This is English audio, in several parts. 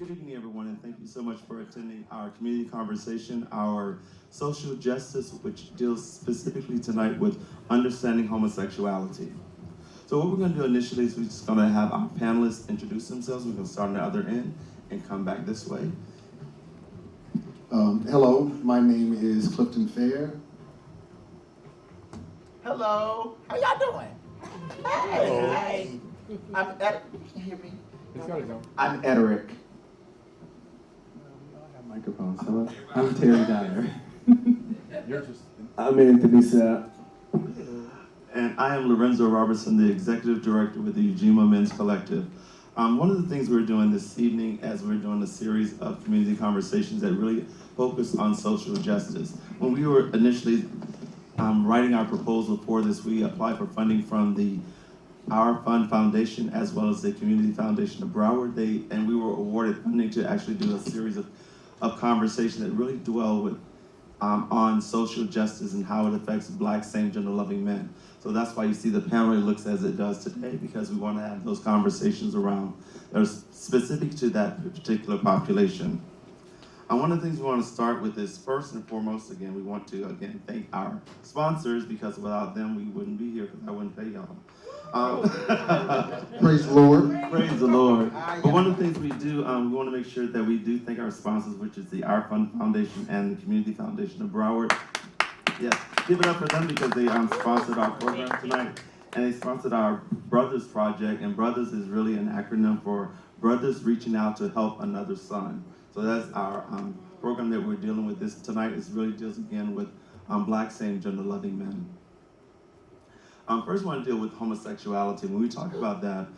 Good evening, everyone, and thank you so much for attending our community conversation, our social justice, which deals specifically tonight with understanding homosexuality. So what we're going to do initially is we're just going to have our panelists introduce themselves. We're going to start on the other end and come back this way. Hello, my name is Clifton Fair. Hello, how y'all doing? Hey, I'm Eric. Can you hear me? I'm Ederic. We all have microphones. Hello, I'm Terry Dyer. I'm Anthony Sapp. And I am Lorenzo Robertson, the Executive Director with the Ujima Men's Collective. One of the things we're doing this evening as we're doing a series of community conversations that really focus on social justice. When we were initially writing our proposal for this, we applied for funding from the Our Fund Foundation as well as the Community Foundation of Broward. And we were awarded funding to actually do a series of conversations that really dwell with on social justice and how it affects Black same-gender loving men. So that's why you see the panel looks as it does today, because we want to have those conversations around that are specific to that particular population. One of the things we want to start with is, first and foremost, again, we want to, again, thank our sponsors, because without them, we wouldn't be here, because I wouldn't pay y'all. Praise the Lord. Praise the Lord. But one of the things we do, we want to make sure that we do thank our sponsors, which is the Our Fund Foundation and the Community Foundation of Broward. Yes, give it up for them because they sponsored our program tonight. And they sponsored our Brothers Project, and Brothers is really an acronym for Brothers Reaching Out to Help Another Son. So that's our program that we're dealing with this tonight. It really deals again with Black same-gender loving men. First I want to deal with homosexuality. When we talk about that,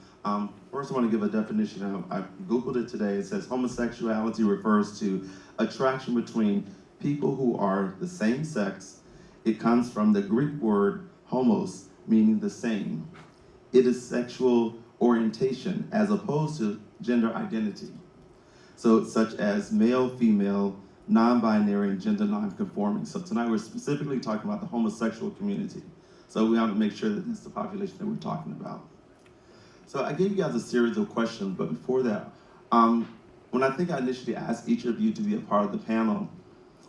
first I want to give a definition. I Googled it today. It says homosexuality refers to attraction between people who are the same sex. It comes from the Greek word homos, meaning the same. It is sexual orientation as opposed to gender identity. So such as male, female, non-binary, and gender non-conforming. So tonight we're specifically talking about the homosexual community. So we have to make sure that that's the population that we're talking about. So I gave you guys a series of questions, but before that, when I think I initially asked each of you to be a part of the panel,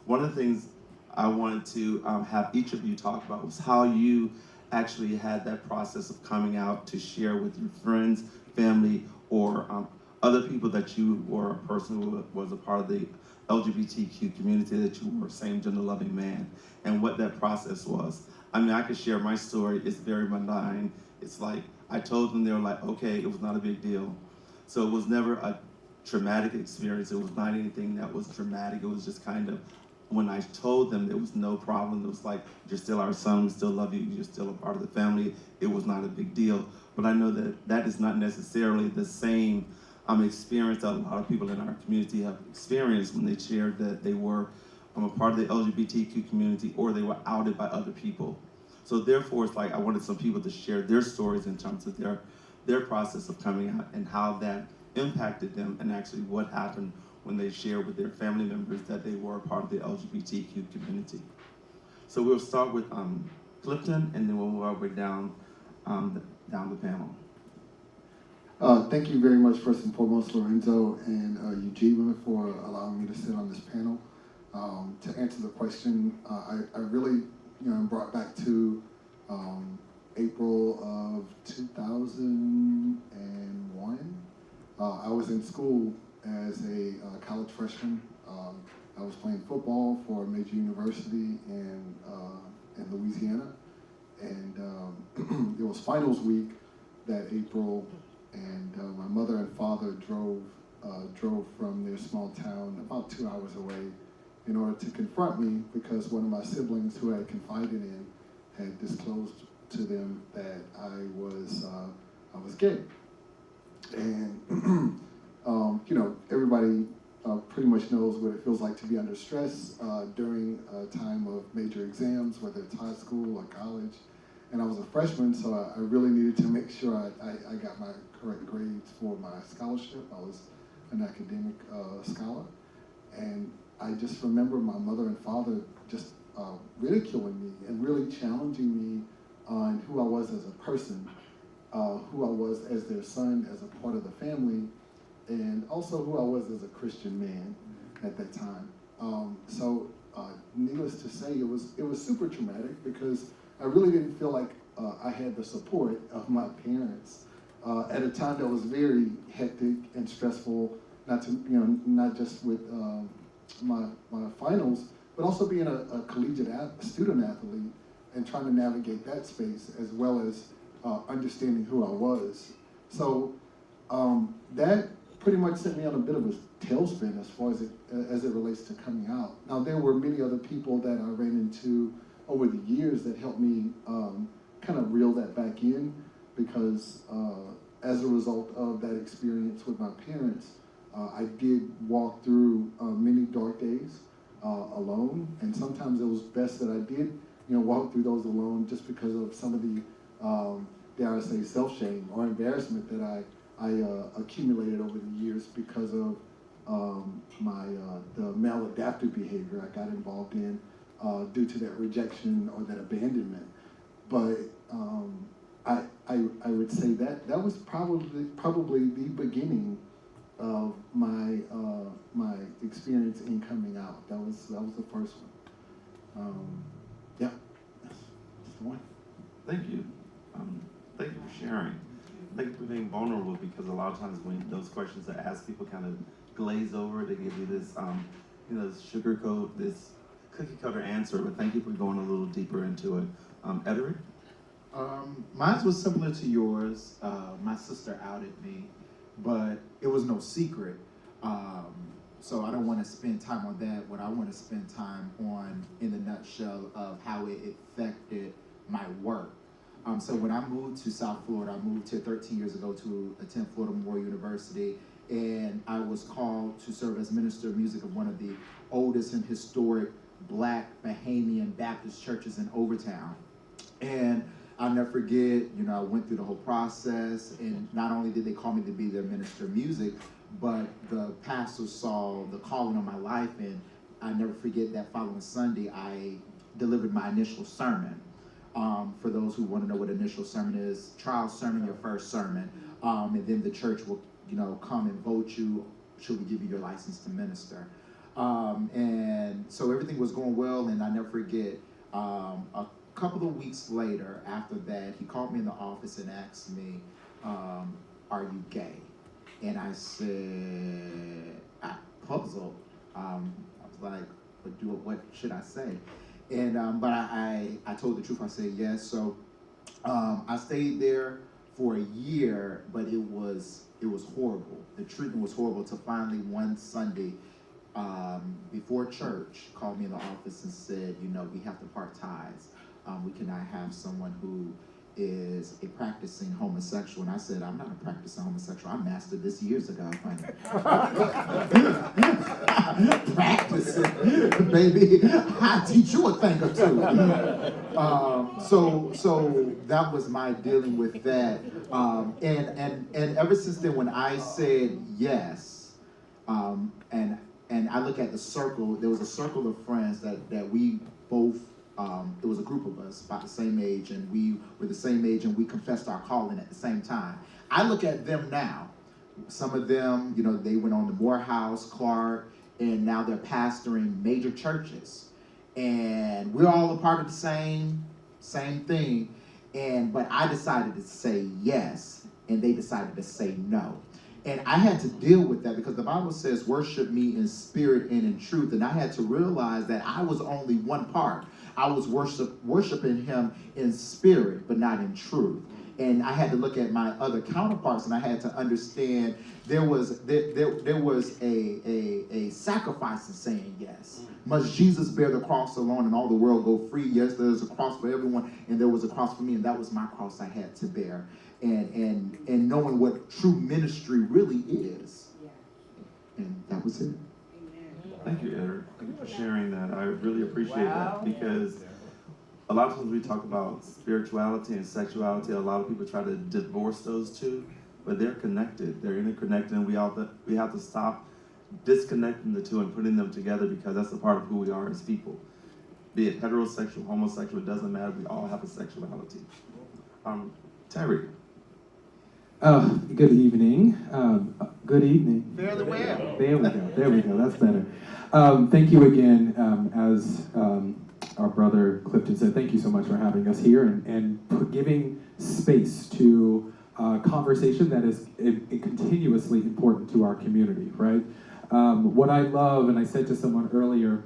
one of the things I wanted to have each of you talk about was how you actually had that process of coming out to share with your friends, family, or other people that you were a person who was a part of the LGBTQ community, that you were a same-gender loving man, and what that process was. I mean, I could share my story. It's very mundane. It's like, I told them, they were like, okay, it was not a big deal. So it was never a traumatic experience. It was not anything that was dramatic. It was just kind of, when I told them, there was no problem. It was like, you're still our son, we still love you, you're still a part of the family. It was not a big deal. But I know that that is not necessarily the same experience that a lot of people in our community have experienced when they shared that they were a part of the LGBTQ community or they were outed by other people. So therefore, it's like I wanted some people to share their stories in terms of their process of coming out and how that impacted them, and actually what happened when they shared with their family members that they were a part of the LGBTQ community. So we'll start with Clifton, and then we'll move our way down the panel. Thank you very much, first and foremost, Lorenzo and Ujima, for allowing me to sit on this panel. To answer the question, I really am brought back to April of 2001. I was in school as a college freshman. I was playing football for a major university in Louisiana, and it was finals week that April, and my mother and father drove from their small town about 2 hours away in order to confront me, because one of my siblings who I had confided in had disclosed to them that I was gay. And everybody pretty much knows what it feels like to be under stress during a time of major exams, whether it's high school or college. And I was a freshman, so I really needed to make sure I got my correct grades for my scholarship. I was an academic scholar. And I just remember my mother and father just ridiculing me and really challenging me on who I was as a person, who I was as their son, as a part of the family, and also who I was as a Christian man at that time. So needless to say, it was super traumatic because I really didn't feel like I had the support of my parents at a time that was very hectic and stressful. Not just with my finals, but also being a collegiate student athlete and trying to navigate that space as well as understanding who I was. So that pretty much set me on a bit of a tailspin as far as it relates to coming out. Now, there were many other people that I ran into over the years that helped me kind of reel that back in, because as a result of that experience with my parents, I did walk through many dark days alone, and sometimes it was best that I did, walk through those alone, just because of some of the, dare I say, self-shame or embarrassment that I accumulated over the years because of the maladaptive behavior I got involved in due to that rejection or that abandonment. But I would say that was probably the beginning of my my experience in coming out. That was the first one. Yeah, that's the one. Thank you. Thank you for sharing. Thank you for being vulnerable, because a lot of times when those questions are asked, people kind of glaze over. They give you this, sugarcoat, this cookie cutter answer. But thank you for going a little deeper into it. Edward? Mine was similar to yours. My sister outed me, but it was no secret. So I don't want to spend time on that. What I want to spend time on, in the nutshell, of how it affected my work. So when I moved to South Florida, I moved here 13 years ago to attend Florida Memorial University, and I was called to serve as minister of music of one of the oldest and historic Black Bahamian Baptist churches in Overtown. And I'll never forget, I went through the whole process, and not only did they call me to be their minister of music, but the pastor saw the calling on my life, and I never forget that following Sunday, I delivered my initial sermon. For those who want to know what initial sermon is, trial sermon, your first sermon, and then the church will, come and vote you, should we give you your license to minister. And so everything was going well, and I never forget, a couple of weeks later after that, he called me in the office and asked me, are you gay? And I said, I puzzled. I was like, what should I say? And but I told the truth. I said yes. So I stayed there for a year, but it was horrible. The treatment was horrible. Till finally one Sunday, before church, called me in the office and said, we have to part ties. We cannot have someone who is a practicing homosexual. And I said, I'm not a practicing homosexual. I mastered this years ago. Practicing, baby. I teach you a thing or two. So that was my dealing with that. And ever since then, when I said yes, and I look at the circle, there was a circle of friends that we both, it was a group of us about the same age, and we were the same age, and we confessed our calling at the same time. I look at them now. Some of them, they went on to Morehouse, Clark, and now they're pastoring major churches. And we're all a part of the same thing. But I decided to say yes, and they decided to say no. And I had to deal with that because the Bible says, worship me in spirit and in truth. And I had to realize that I was only one part. I was worshiping him in spirit, but not in truth. And I had to look at my other counterparts, and I had to understand there was a sacrifice in saying yes. Must Jesus bear the cross alone and all the world go free? Yes, there's a cross for everyone, and there was a cross for me, and that was my cross I had to bear. And knowing what true ministry really is. And that was it. Thank you, Edward. Thank you for sharing that. I really appreciate that, because a lot of times we talk about spirituality and sexuality. A lot of people try to divorce those two, but they're connected. They're interconnected, and we have to stop disconnecting the two and putting them together, because that's a part of who we are as people. Be it heterosexual, homosexual, it doesn't matter. We all have a sexuality. Terry. Good evening. Good evening. Fairly well. There we go. There we go. That's better. Thank you again, as our brother Clifton said. Thank you so much for having us here and giving space to conversation that is continuously important to our community. Right. What I love, and I said to someone earlier,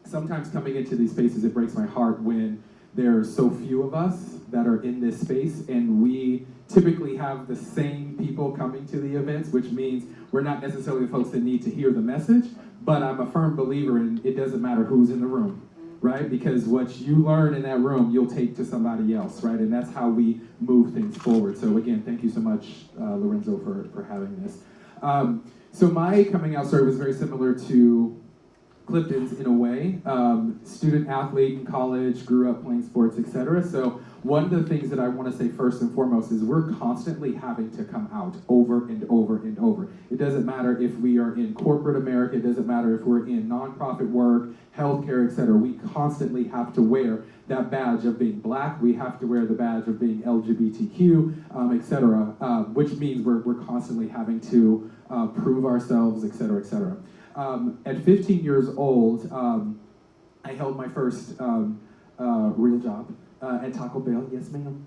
sometimes coming into these spaces, it breaks my heart when there are so few of us that are in this space, and we typically have the same people coming to the events, which means we're not necessarily the folks that need to hear the message, but I'm a firm believer in it doesn't matter who's in the room, right? Because what you learn in that room, you'll take to somebody else, right? And that's how we move things forward. So again, thank you so much, Lorenzo, for having this. So my coming out story was very similar to Clifton's in a way. Student athlete in college, grew up playing sports, etc. So one of the things that I want to say first and foremost is we're constantly having to come out over and over and over. It doesn't matter if we are in corporate America, it doesn't matter if we're in nonprofit work, healthcare, etc. We constantly have to wear that badge of being Black. We have to wear the badge of being LGBTQ, etc. Which means we're constantly having to prove ourselves, etc., etc. At 15 years old, I held my first real job at Taco Bell. Yes, ma'am.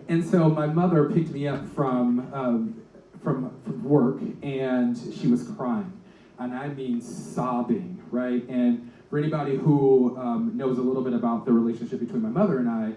And so my mother picked me up from work, and she was crying, and I mean sobbing, right? And for anybody who knows a little bit about the relationship between my mother and I,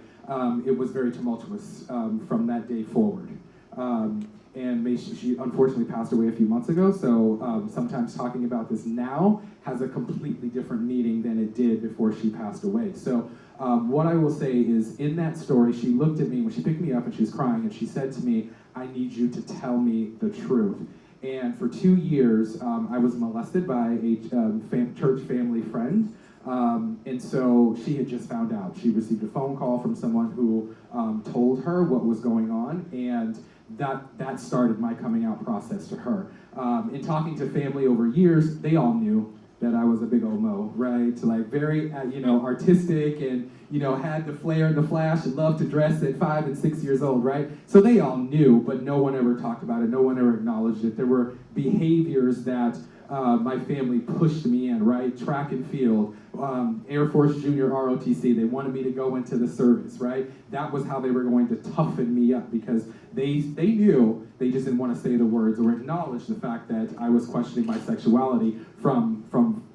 it was very tumultuous from that day forward. And she unfortunately passed away a few months ago, so sometimes talking about this now has a completely different meaning than it did before she passed away. So what I will say is, in that story, she looked at me when she picked me up and she was crying, and she said to me, "I need you to tell me the truth." And for 2 years, I was molested by a church family friend. And so she had just found out. She received a phone call from someone who told her what was going on, and that started my coming out process to her. In talking to family over years, they all knew that I was a big old mo, right? Like very, artistic, and had the flair and the flash, and loved to dress at 5 and 6 years old, right? So they all knew, but no one ever talked about it. No one ever acknowledged it. There were behaviors that my family pushed me in, right? Track and field, Air Force Junior ROTC. They wanted me to go into the service, right? That was how they were going to toughen me up, because they knew, they just didn't want to say the words or acknowledge the fact that I was questioning my sexuality from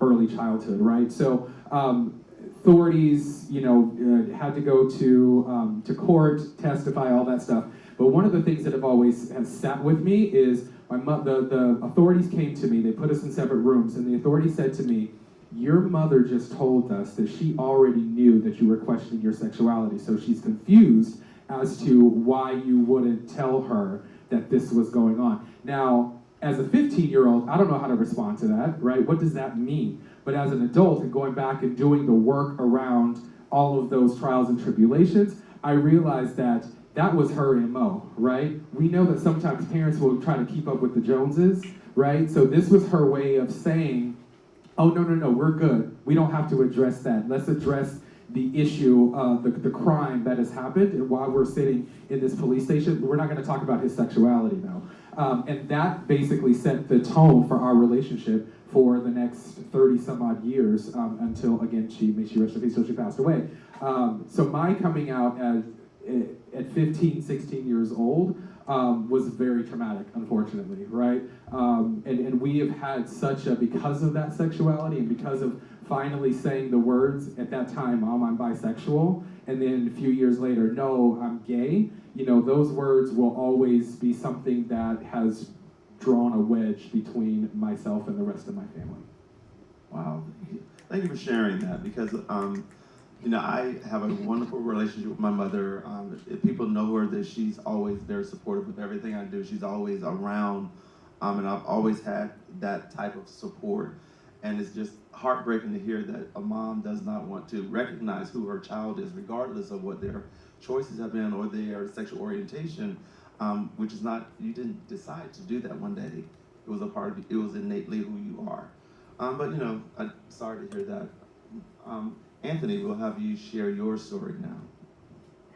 early childhood, right? So authorities, had to go to court, testify, all that stuff. But one of the things that has sat with me is the authorities came to me. They put us in separate rooms, and the authority said to me, "Your mother just told us that she already knew that you were questioning your sexuality, so she's confused as to why you wouldn't tell her that this was going on." Now, as a 15-year-old, I don't know how to respond to that, right? What does that mean? But as an adult, and going back and doing the work around all of those trials and tribulations, I realized that was her MO, right? We know that sometimes parents will try to keep up with the Joneses, right? So this was her way of saying, "Oh, no, we're good. We don't have to address that. Let's address the issue of the crime that has happened, and while we're sitting in this police station, we're not going to talk about his sexuality now." And that basically set the tone for our relationship for the next 30 some odd years, until, again, she rest in peace, till she passed away. So my coming out at 15, 16 years old was very traumatic, unfortunately, right? And we have had because of that sexuality, and because of finally saying the words at that time, "Mom, I'm bisexual," and then a few years later, "No, I'm gay," those words will always be something that has drawn a wedge between myself and the rest of my family. Wow. Thank you for sharing that, because I have a wonderful relationship with my mother. If people know her, that she's always very supportive of everything I do. She's always around, and I've always had that type of support. And it's just heartbreaking to hear that a mom does not want to recognize who her child is, regardless of what their choices have been or their sexual orientation, which is not, you didn't decide to do that one day. It was it was innately who you are. But I'm sorry to hear that. Anthony, we'll have you share your story now.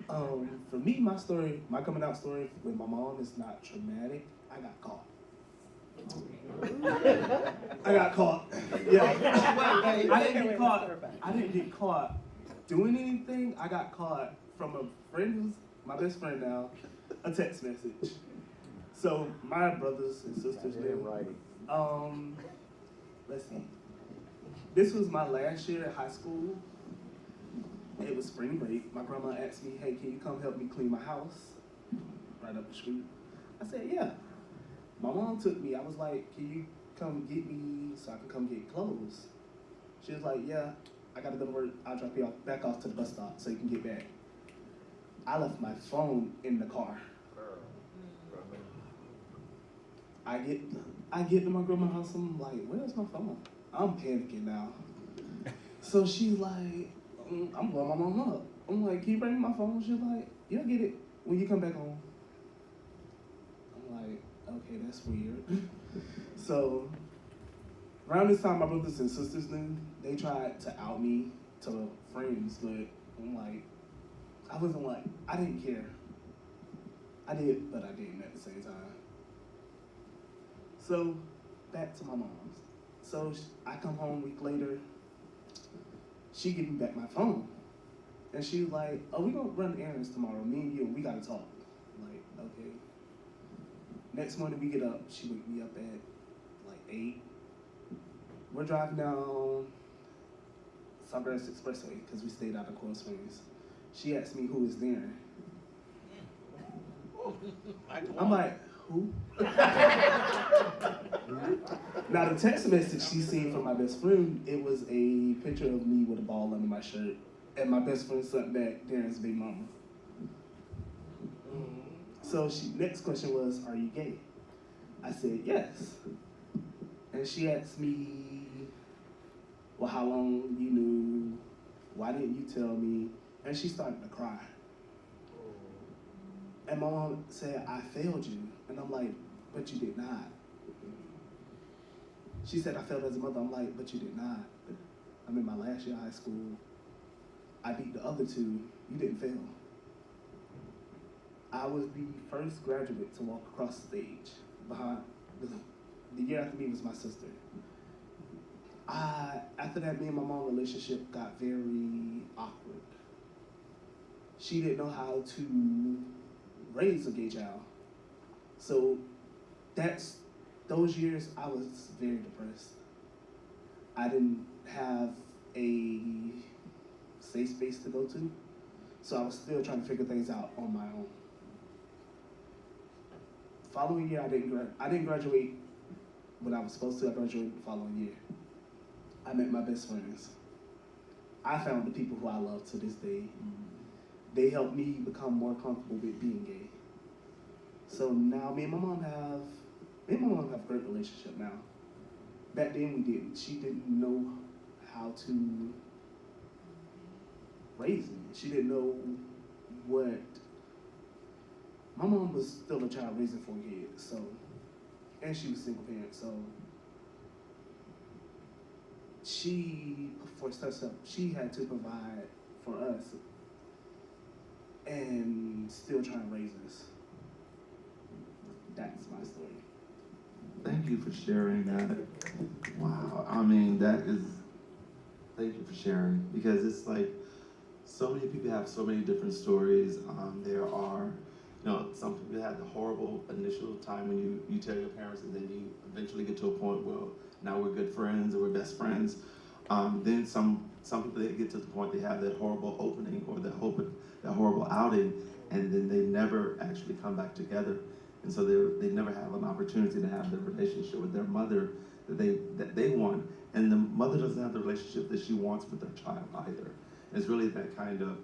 For me, my story, my coming out story with my mom is not traumatic. I got caught. I got caught. Yeah. I didn't get caught. I didn't get caught doing anything. I got caught from a friend who's my best friend now, a text message. So my brothers and sisters knew. Let's see. This was my last year at high school. It was spring break. My grandma asked me, "Hey, can you come help me clean my house right up the street?" I said, "Yeah." My mom took me. I was like, "Can you come get me so I can come get clothes?" She was like, "Yeah, I gotta go to work. I'll drop you off, back off to the bus stop so you can get back." I left my phone in the car. I get to my grandma's house. I'm like, "Where's my phone?" I'm panicking now. So she's like, I'm blowing my mom up. I'm like, "Can you bring me my phone?" She's like, "You'll get it when you come back home." I'm like, okay, that's weird. So around this time, my brothers and sisters knew. They tried to out me to friends, but I'm like, I wasn't like, I didn't care. I did, but I didn't at the same time. So back to my mom's. So I come home a week later. She gave me back my phone. And she was like, "Oh, we gonna run errands tomorrow. Me and you, we gotta talk." I'm like, okay. Next morning we get up. She wake me up at like 8. We're driving down Sawgrass Expressway because we stayed out of Coral Springs. She asked me who was there. I'm like, who? Now the text message she seen from my best friend, it was a picture of me with a ball under my shirt, and my best friend sent back Darren's big mama. So next question was, "Are you gay?" I said yes. And she asked me, "Well, how long you knew? Why didn't you tell me?" And she started to cry. And my mom said, "I failed you." And I'm like, "But you did not." She said, "I failed as a mother." I'm like, "But you did not. I'm in my last year of high school. I beat the other two. You didn't fail." I was the first graduate to walk across the stage. Behind the year after me was my sister. After that, me and my mom's relationship got very awkward. She didn't know how to raise a gay child. So those years I was very depressed. I didn't have a safe space to go to, so I was still trying to figure things out on my own. Following year, I didn't graduate when I was supposed to. I graduated the following year. I met my best friends. I found the people who I love to this day. They helped me become more comfortable with being gay. So now me and my mom have a great relationship now. Back then we didn't. She didn't know how to raise me. She didn't know what. My mom was still a child raising 4 kids, so, and she was single parent, so she forced herself. She had to provide for us and still trying to raise us. That's my story. Thank you for sharing that. Wow, thank you for sharing, because it's like, so many people have so many different stories. There are, some people have the horrible initial time when you tell your parents, and then you eventually get to a point where now we're good friends or we're best friends. Then some people, they get to the point they have that horrible opening or that horrible outing, and then they never actually come back together. And so they never have an opportunity to have the relationship with their mother that they want, and the mother doesn't have the relationship that she wants with their child either. It's really that kind of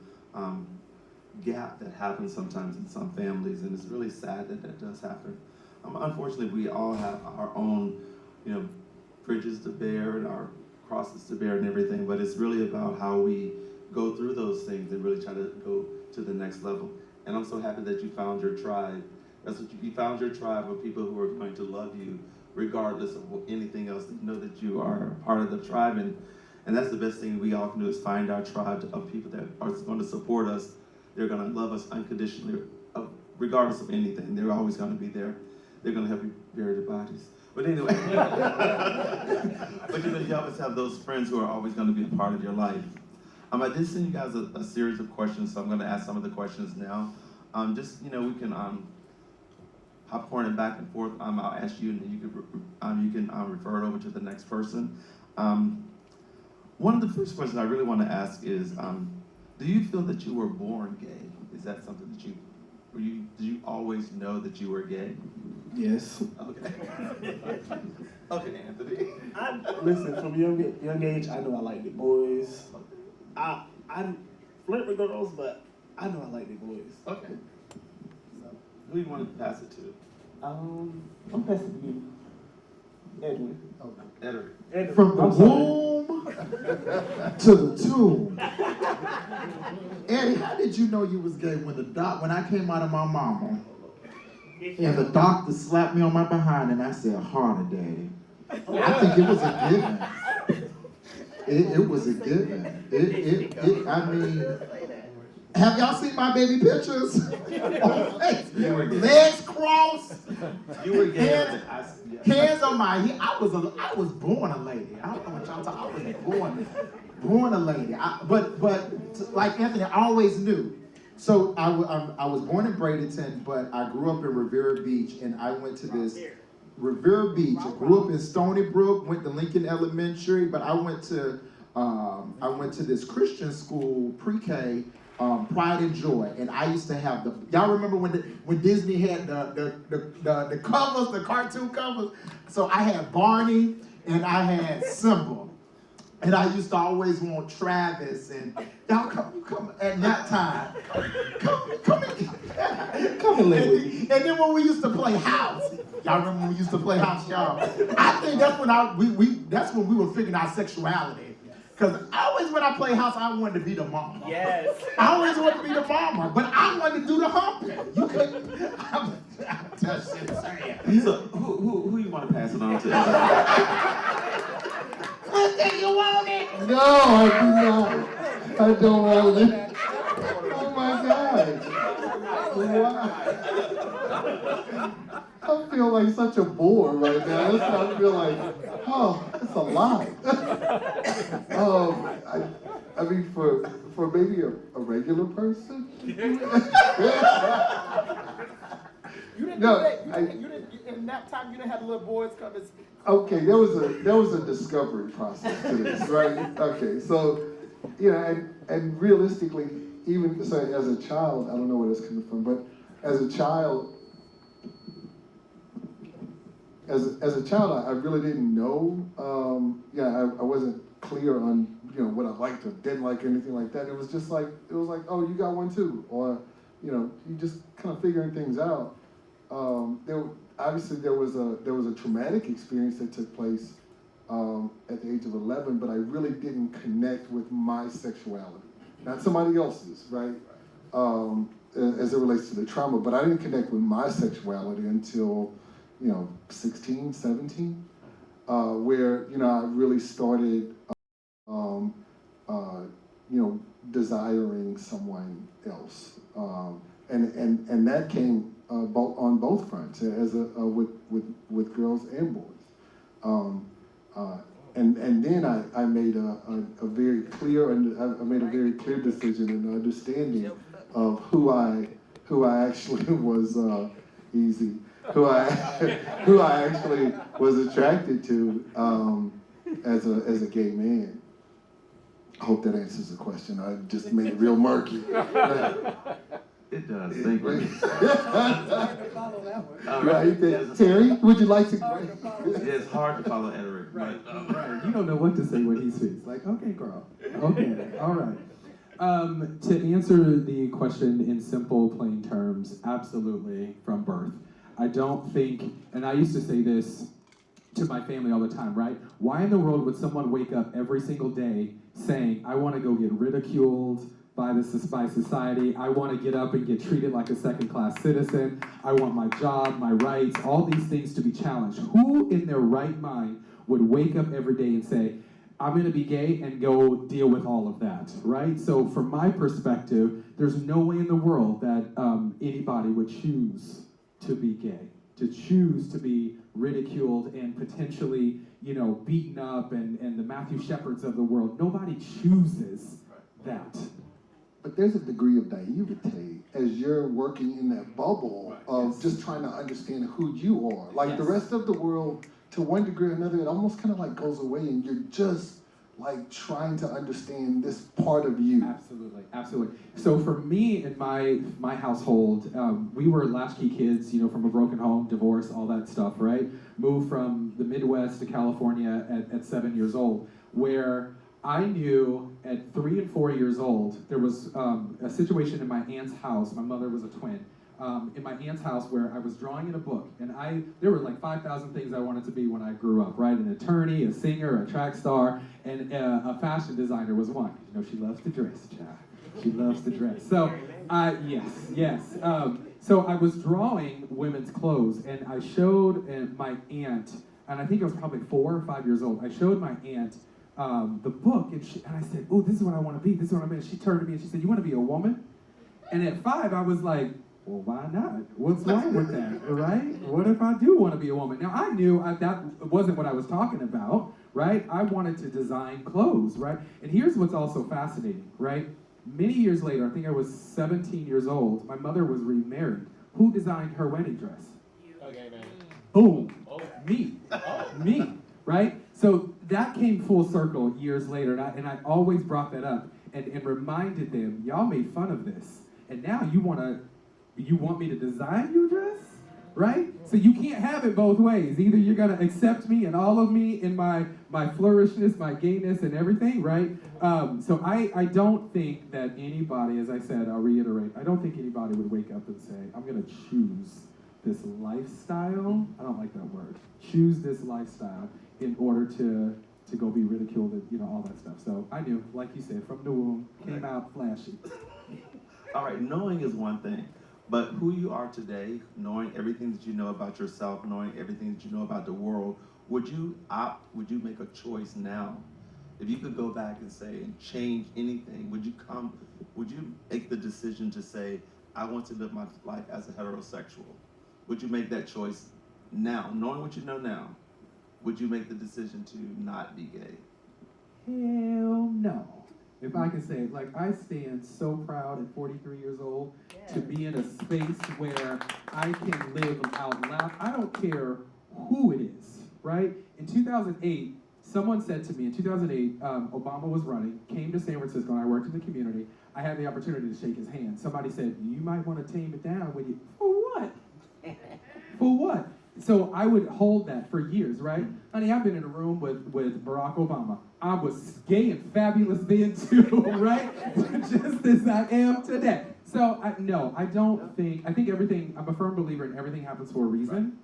gap that happens sometimes in some families, and it's really sad that does happen. Unfortunately, we all have our own, bridges to bear and our crosses to bear and everything, but it's really about how we go through those things and really try to go to the next level. And I'm so happy that you found your tribe. You found your tribe of people who are going to love you regardless of anything else. They know that you are part of the tribe, and that's the best thing we all can do, is find our tribe of people that are going to support us They're going to love us unconditionally, regardless of anything. They're always going to be there. They're going to help you bury their bodies. But anyway, but you always have those friends who are always going to be a part of your life. I did send you guys a series of questions, so I'm going to ask some of the questions now. Just, we can popcorn it back and forth. I'll ask you, and then you can refer it over to the next person. One of the first questions I really want to ask is, do you feel that you were born gay? Is that something that did you always know that you were gay? Yes. Okay. Okay, Anthony. Listen, from young age, I know I liked the boys. I flirt with girls, but I know I like the boys. Okay. So, who do you want to pass it to? I'm passing to you, Edwin. Edward. Edwin. From the womb to the tomb. Eddie, how did you know you was gay when I came out of my mama and the doctor slapped me on my behind and I said, harder, daddy? I think it was a given. It was a given. I mean, have y'all seen my baby pictures? Legs crossed. You were gay. Hands on my hip. I was born a lady. I don't know what y'all talking about. I was born a lady. But like Anthony, I always knew. So I was born in Bradenton, but I grew up in Revere Beach, and I went to this Revere Beach. I grew up in Stony Brook, went to Lincoln Elementary, but I went to this Christian school, pre-K, Pride and Joy, and I used to have y'all remember when Disney had the covers, the cartoon covers? So I had Barney and I had Simba, and I used to always want Travis, and y'all come at that time, come and live with me. And then when we used to play house, y'all remember when we used to play house, y'all? I think that's when that's when we were figuring out sexuality. Because when I play house, I wanted to be the mama. Yes. I always wanted to be the mama, but I wanted to do the humping. You couldn't. I'm just saying. So who you want to pass it on to? Clinton, you want it? No, I do not. I don't want it. Oh my God. Wow. I feel like such a bore right now. I feel like, it's a lot. I mean, for maybe a regular person. In that time, you didn't have the little boys come and speak. Okay, there was a discovery process to this, right? Okay, so and realistically, even so, as a child, I don't know where this coming from, but as a child, I really didn't know. I wasn't clear on what I liked or didn't like or anything like that. It was like, oh, you got one too, or you just kind of figuring things out. There was a traumatic experience that took place at the age of 11, but I really didn't connect with my sexuality, not somebody else's, right? As it relates to the trauma, but I didn't connect with my sexuality until 16, 17, where I really started desiring someone else, and that came on both fronts, with girls and boys, and then I made a very clear decision and understanding of who I actually was easy. Who I actually was attracted to as a gay man. I hope that answers the question. I just made it real murky. It does. Thank you. Right. Terry, would you like to? Yeah, it's hard to follow Edward. Right. You don't know what to say when he speaks. Like, okay, girl. Okay. All right. To answer the question in simple, plain terms, absolutely from birth. I don't think, and I used to say this to my family all the time, right? Why in the world would someone wake up every single day saying, I want to go get ridiculed by society, I want to get up and get treated like a second-class citizen, I want my job, my rights, all these things to be challenged. Who in their right mind would wake up every day and say, I'm going to be gay and go deal with all of that, right? So from my perspective, there's no way in the world that anybody would choose to be gay, to choose to be ridiculed and potentially, beaten up and the Matthew Shepherds of the world. Nobody chooses that. But there's a degree of naivete as you're working in that bubble of just trying to understand who you are. Like the rest of the world, to one degree or another, it almost kind of like goes away and you're just like trying to understand this part of you. Absolutely, absolutely. So for me in my household, we were latchkey kids, from a broken home, divorce, all that stuff, right? Moved from the Midwest to California at 7 years old, where I knew at 3 and 4 years old, there was a situation in my aunt's house. My mother was a twin. In my aunt's house where I was drawing in a book, and there were like 5,000 things I wanted to be when I grew up, right? An attorney, a singer, a track star, and a fashion designer was one. She loves to dress, child. She loves to dress. So, yes. So I was drawing women's clothes, and I showed my aunt, and I think I was probably 4 or 5 years old. I showed my aunt the book, and I said, "Oh, this is what I want to be. This is what I'm going to be." She turned to me and she said, "You want to be a woman?" And at 5, I was like, well, why not? What's wrong with that, right? What if I do want to be a woman? Now, I knew that wasn't what I was talking about, right? I wanted to design clothes, right? And here's what's also fascinating, right? Many years later, I think I was 17 years old, my mother was remarried. Who designed her wedding dress? Okay, man. Boom. Me, right? So that came full circle years later, and I always brought that up and reminded them, y'all made fun of this, and now you want me to design your dress, right? So you can't have it both ways. Either you're gonna accept me and all of me in my flourishness, my gayness and everything, right? So I don't think that anybody, as I said, I'll reiterate, I don't think anybody would wake up and say, I'm gonna choose this lifestyle, I don't like that word, choose this lifestyle in order to go be ridiculed and all that stuff. So I knew, like you said, from the womb, came out flashy. All right, knowing is one thing, but who you are today, knowing everything that you know about yourself, knowing everything that you know about the world, would you make a choice now? If you could go back and say and change anything, would you make the decision to say, I want to live my life as a heterosexual? Would you make that choice now, knowing what you know now? Would you make the decision to not be gay? Hell no. If I can say it, like I stand so proud at 43 years old to be in a space where I can live out loud. I don't care who it is, right? In 2008, someone said to me, in 2008, Obama was running, came to San Francisco, and I worked in the community. I had the opportunity to shake his hand. Somebody said, you might want to tame it down when you, for what? For what? So I would hold that for years, right? Honey, I've been in a room with Barack Obama. I was gay and fabulous then too, right? Just as I am today. So I think everything, I'm a firm believer in everything happens for a reason.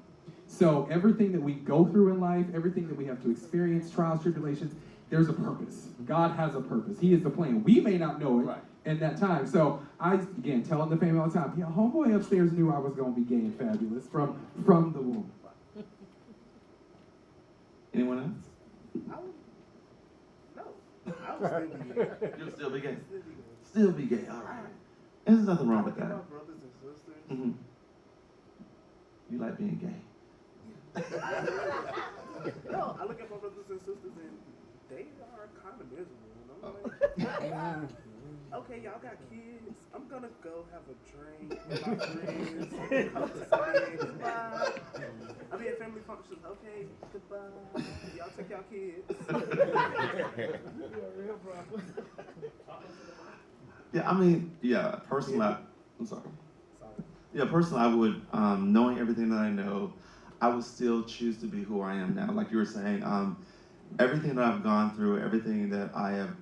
So everything that we go through in life, everything that we have to experience, trials, tribulations, there's a purpose. God has a purpose. He is the plan. We may not know it in that time. So I, again, telling the family all the time, yeah, homeboy upstairs knew I was going to be gay and fabulous from the womb. Anyone else? I was thinking gay. You'll still be gay? Still be gay, all right. And there's nothing wrong with that. My brothers and sisters. Mm-hmm. You like being gay? No, I look at my brothers and sisters and they are kind of miserable. And I'm like, okay, y'all got kids. I'm gonna go have a drink with my friends. Come to say goodbye. I'll be at family functions. Okay, goodbye. Y'all take y'all kids. Personally, I'm sorry. Yeah, personally, I would, knowing everything that I know, I would still choose to be who I am now. Like you were saying, everything that I've gone through, everything that I have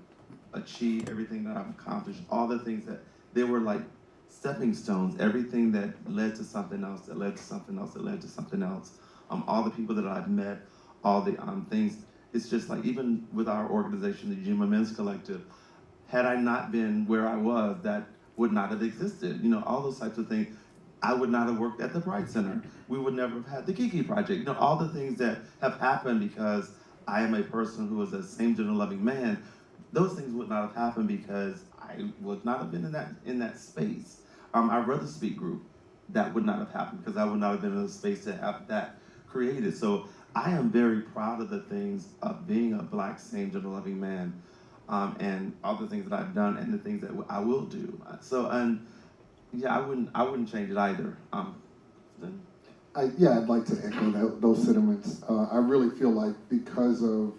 achieved, everything that I've accomplished, all the things that they were like stepping stones, everything that led to something else, that led to something else, that led to something else. All the people that I've met, all the things, it's just like, even with our organization, the Ujima Men's Collective, had I not been where I was, that would not have existed. All those types of things. I would not have worked at the Pride Center. We would never have had the Kiki Project. All the things that have happened because I am a person who is a same-gender loving man, those things would not have happened because I would not have been in that space. Our Brother Speak group, that would not have happened because I would not have been in a space to have that created. So I am very proud of the things of being a Black same-gender loving man, and all the things that I've done and the things that I will do. So, and yeah, I wouldn't change it either. I'd like to echo those sentiments. I really feel like because of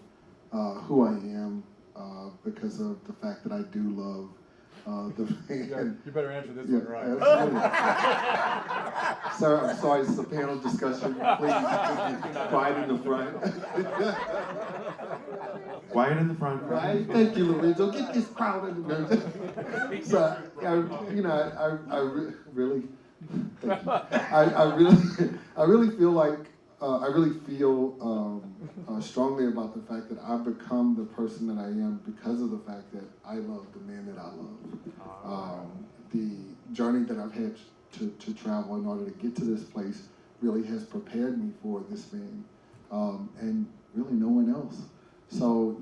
who I am, because of the fact that I do love the man. You better answer this one right. Absolutely. Sir, I'm sorry, it's a panel discussion. Please, quiet in the front. Quiet in the front. Right? Thank you, Lorenzo. Get this crowd in the room. So, really. Thank you. I really feel like I really feel strongly about the fact that I've become the person that I am because of the fact that I love the man that I love. The journey that I've had to travel in order to get to this place really has prepared me for this man, and really no one else. So,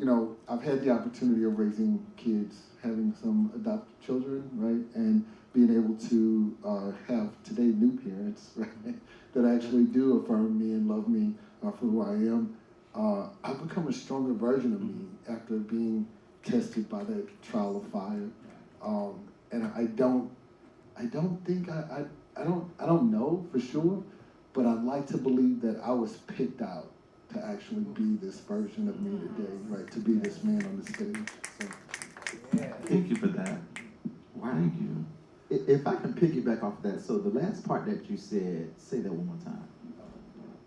I've had the opportunity of raising kids, having some adopted children, right, and being able to have today new parents, right, that actually do affirm me and love me for who I am. I've become a stronger version of me after being tested by that trial of fire, and I don't know for sure, but I'd like to believe that I was picked out to actually be this version of me today, right, to be this man on the stage. So. Thank you for that. Thank you. If I can piggyback off that, so the last part that you said, say that one more time.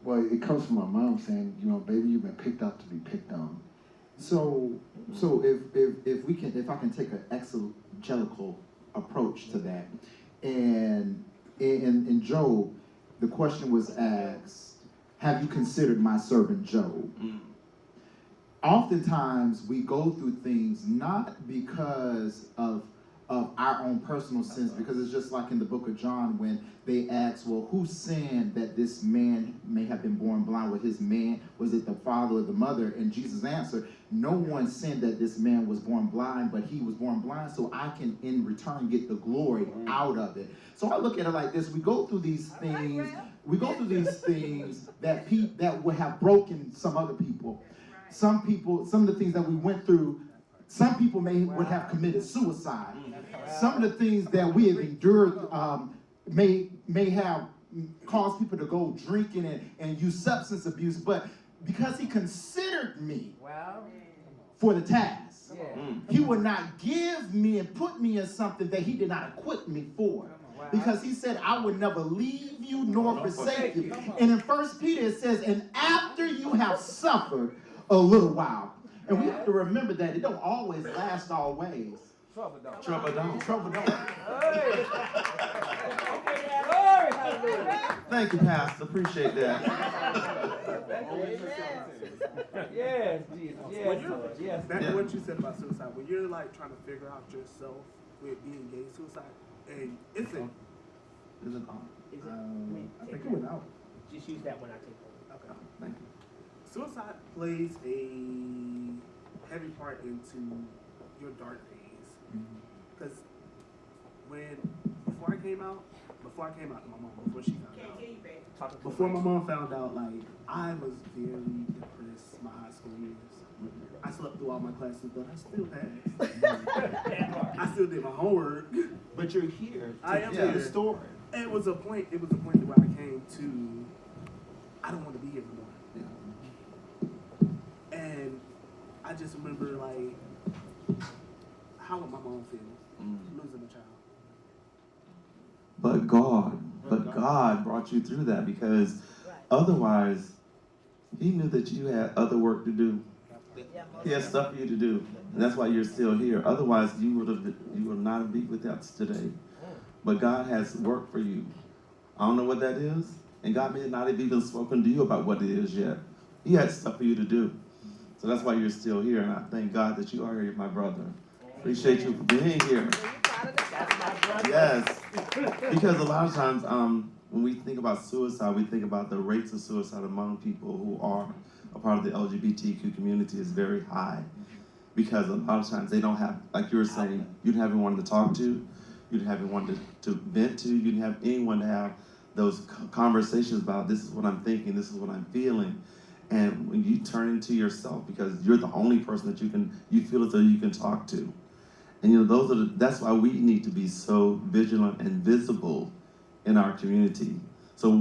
Well, it comes from my mom saying, baby, you've been picked out to be picked on. So if I can take an exegetical approach to that, and in Job, the question was asked, have you considered my servant Job? Oftentimes we go through things not because of our own personal sins, because it's just like in the book of John when they ask, well, who sinned that this man may have been born blind? Was his man, was it the father or the mother? And Jesus answered, no one sinned that this man was born blind, but he was born blind so I can in return get the glory out of it. So I look at it like this: we go through these things, that would have broken some other people. Some of the things that we went through, some people would have committed suicide. Some of the things that we have endured may have caused people to go drinking and use substance abuse, but because he considered me for the task, he would not give me and put me in something that he did not equip me for. Because he said, I would never leave you nor forsake you. And in 1 Peter it says, and after you have suffered a little while. And we have to remember that it don't always last always. Trouble don't. Trouble don't. Trouble don't. Thank you, Pastor. Appreciate that. Yes, Jesus. Yes, Lord. Yes. Back Yeah. to what you said about suicide, when you're like trying to figure out yourself with being gay, suicide, and it's a Is it on? Is it? I think it went out. Just use that when I take over. Okay. Thank you. Suicide plays a heavy part into your dark days. Because before I came out to my mom, before she found out, before my mom found out, like, I was very depressed my high school years. I slept through all my classes, but I still passed. I still did my homework. But you're here I to am tell here. the story. And it was a point where I came to, I don't want to be here anymore. And I just remember, like, how would my mom feel losing a child? But God brought you through that, because otherwise, he knew that you had other work to do. He had stuff for you to do, and that's why you're still here. Otherwise, you would not be with us today. But God has work for you. I don't know what that is, and God may not have even spoken to you about what it is yet. He had stuff for you to do. So that's why you're still here, and I thank God that you are here, my brother. Appreciate you for being here. Yes, because a lot of times when we think about suicide, we think about the rates of suicide among people who are a part of the LGBTQ community is very high, because a lot of times they don't have, like you were saying, you didn't have anyone to talk to, you didn't have anyone to vent to, you didn't have anyone to have those conversations about, this is what I'm thinking, this is what I'm feeling. And when you turn into yourself, because you're the only person that you feel as though you can talk to. And you know, that's why we need to be so vigilant and visible in our community. So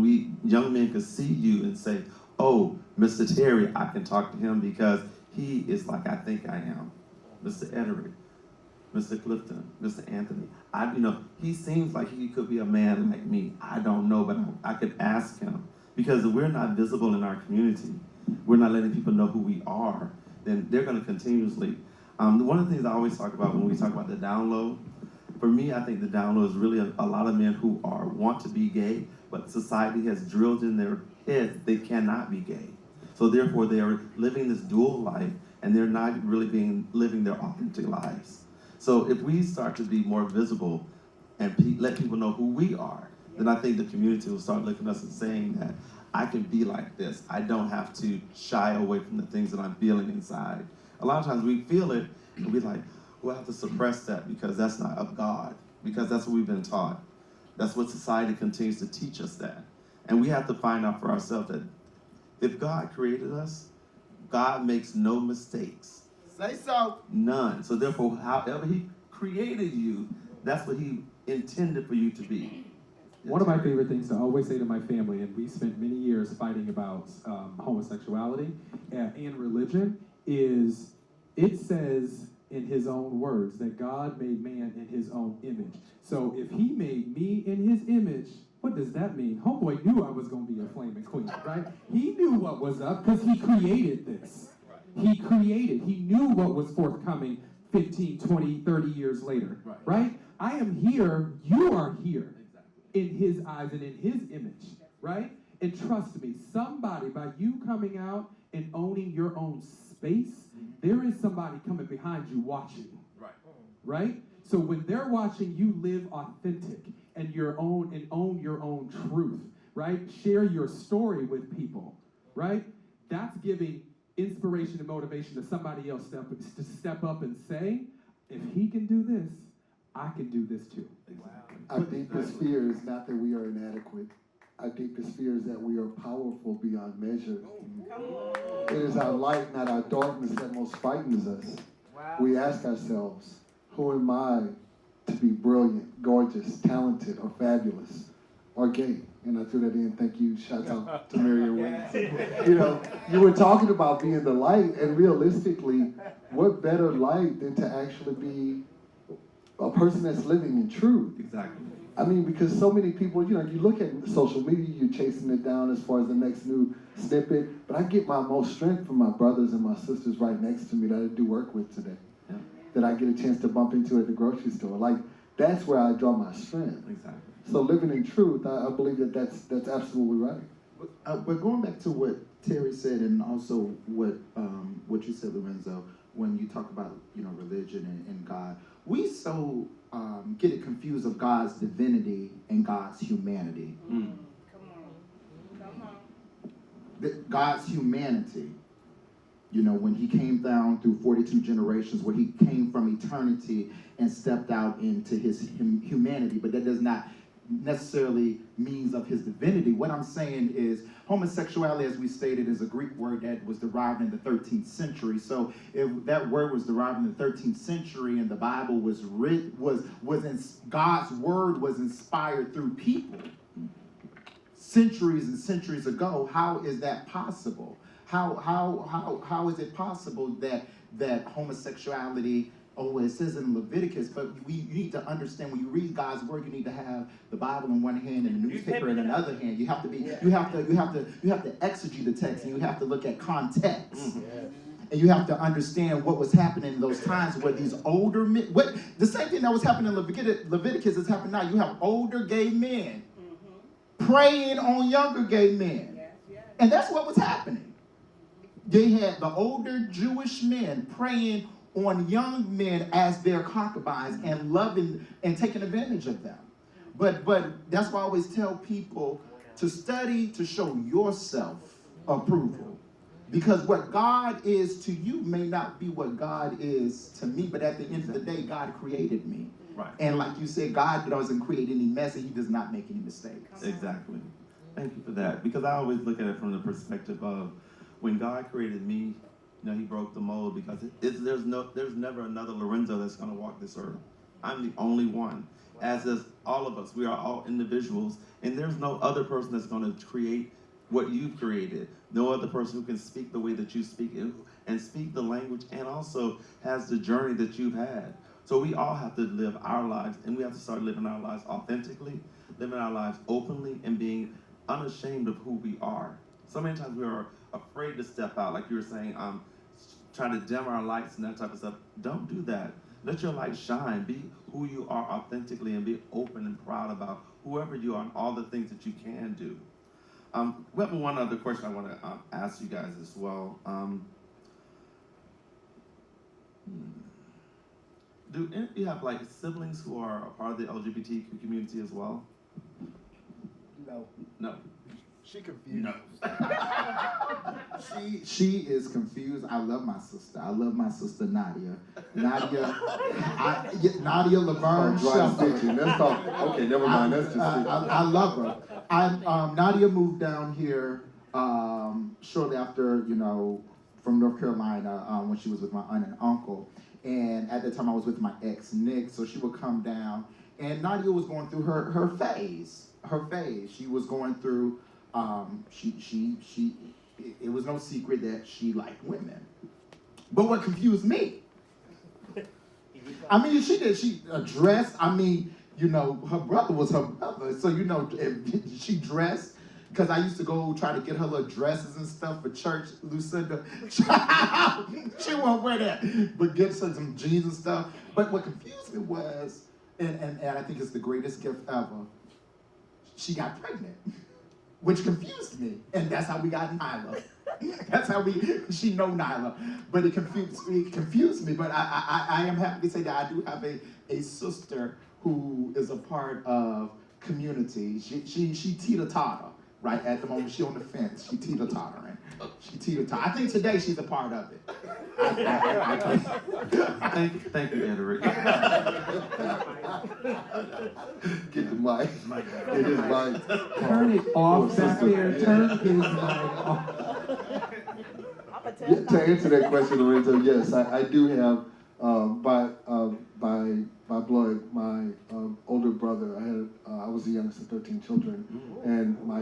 young men can see you and say, oh, Mr. Terry, I can talk to him because he is like I think I am. Mr. Ederick, Mr. Clifton, Mr. Anthony. He seems like he could be a man like me. I don't know, but I could ask him. Because if we're not visible in our community, we're not letting people know who we are, then they're going to continuously. One of the things I always talk about when we talk about the down low, for me, I think the down low is really a lot of men who want to be gay, but society has drilled in their heads they cannot be gay. So therefore, they are living this dual life, and they're not really living their authentic lives. So if we start to be more visible and let people know who we are, then I think the community will start looking at us and saying that I can be like this. I don't have to shy away from the things that I'm feeling inside. A lot of times we feel it, and we're like, we'll have to suppress that because that's not of God, because that's what we've been taught. That's what society continues to teach us that. And we have to find out for ourselves that if God created us, God makes no mistakes. Say so. None. So therefore, however he created you, that's what he intended for you to be. One of my favorite things to always say to my family, and we spent many years fighting about homosexuality and religion, is it says in his own words that God made man in his own image. So if he made me in his image, what does that mean? Homeboy knew I was going to be a flaming queen, right? He knew what was up because he created this. He knew what was forthcoming 15, 20, 30 years later, right? I am here, you are here in his eyes and in his image, right? And trust me, somebody, by you coming out and owning your own space, there is somebody coming behind you watching, right? So when they're watching you live authentic and own your own truth, right? Share your story with people, right? That's giving inspiration and motivation to somebody else to step up and say, if he can do this, I can do this too. Our deepest fear is not that we are inadequate. Our deepest fear is that we are powerful beyond measure. It is our light, not our darkness, that most frightens us. We ask ourselves, who am I to be brilliant, gorgeous, talented, or fabulous, or gay? And I threw that in. Thank you. Shout out to Marion Wayne. You were talking about being the light, and realistically, what better light than to actually be a person that's living in truth? Exactly. I mean, because so many people, you look at social media, you're chasing it down as far as the next new snippet, but I get my most strength from my brothers and my sisters right next to me that I do work with today, that I get a chance to bump into at the grocery store. Like, that's where I draw my strength. Exactly. So living in truth, I believe that's absolutely right. But going back to what Terry said, and also what you said, Lorenzo, when you talk about religion and God, we so get it confused of God's divinity and God's humanity. Come on. God's humanity, when he came down through 42 generations, where he came from eternity and stepped out into his humanity, but that does not necessarily means of his divinity. What I'm saying is homosexuality, as we stated, is a Greek word that was derived in the 13th century. So if that word was derived in the 13th century and the Bible was God's word was inspired through people centuries and centuries ago, how is that possible? How is it possible that homosexuality, it says in Leviticus, but you need to understand, when you read God's word, you need to have the Bible in one hand and the newspaper in another hand. You have to exegete the text, and you have to look at context. And you have to understand what was happening in those times where these older men, the same thing that was happening in Leviticus is happening now. You have older gay men preying on younger gay men. And that's what was happening. They had the older Jewish men preying on young men as their concubines and loving and taking advantage of them. But that's why I always tell people to study to show yourself approval. Because what God is to you may not be what God is to me, but at the end of the day, God created me. Right. And like you said, God doesn't create any mess and he does not make any mistakes. Exactly. Thank you for that. Because I always look at it from the perspective of when God created me, you know, he broke the mold because there's never another Lorenzo that's going to walk this earth. I'm the only one. As is all of us. We are all individuals. And there's no other person that's going to create what you've created. No other person who can speak the way that you speak and speak the language and also has the journey that you've had. So we all have to live our lives, and we have to start living our lives authentically, living our lives openly, and being unashamed of who we are. So many times we are afraid to step out, like you were saying, trying to dim our lights and that type of stuff. Don't do that. Let your light shine. Be who you are authentically and be open and proud about whoever you are and all the things that you can do. We have one other question I want to ask you guys as well. Do any of you have like siblings who are a part of the LGBTQ community as well? No. No. She confused. No. She is confused. I love my sister. I love my sister Nadia. Nadia Laverne Shelton. Let's talk. Okay, never mind. That's just I love her. Nadia moved down here shortly after, you know, from North Carolina when she was with my aunt and uncle. And at the time I was with my ex, Nick, so she would come down. And Nadia was going through her phase. She was going through, it was no secret that she liked women. But what confused me, I mean, she dressed, I mean, you know, her brother was her brother. So, you know, if she dressed, because I used to go try to get her little dresses and stuff for church, Lucinda. She won't wear that, but get her some jeans and stuff. But what confused me was, and I think it's the greatest gift ever, she got pregnant, which confused me. And that's how we got Nyla. That's how she know Nyla. But it confused me. But I am happy to say that I do have a sister who is a part of community. She teeter-totter. Right at the moment, she on the fence. She teeter-tottering. I think today she's a part of it. Thank you, Edric. get the mic. Get his mic. Turn it off back there. Turn his mic off. Yeah, to answer that question, Lorenzo, yes, I do have by blood my older brother. I was the youngest of 13 children, and my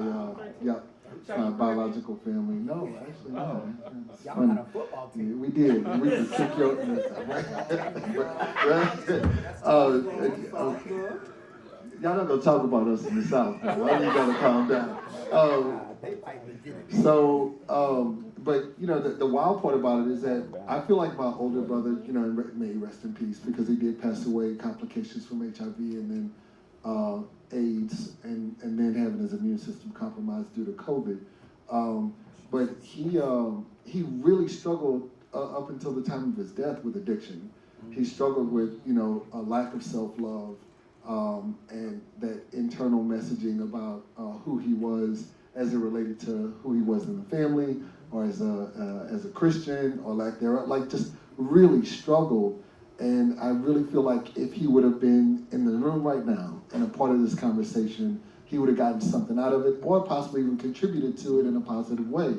biological family. No, actually, no. It's Y'all funny. had a football team. Yeah, we did. We could kick your. Y'all not gonna talk about us in the South. You gotta calm down. But you know, the wild part about it is that I feel like my older brother, you know, may rest in peace because he did pass away, complications from HIV and then AIDS, and then having his immune system compromised due to COVID. But he really struggled up until the time of his death with addiction. He struggled with, you know, a lack of self-love and that internal messaging about who he was as it related to who he was in the family, or as a Christian, or like just really struggled. And I really feel like if he would have been in the room right now and a part of this conversation, he would have gotten something out of it, or possibly even contributed to it in a positive way.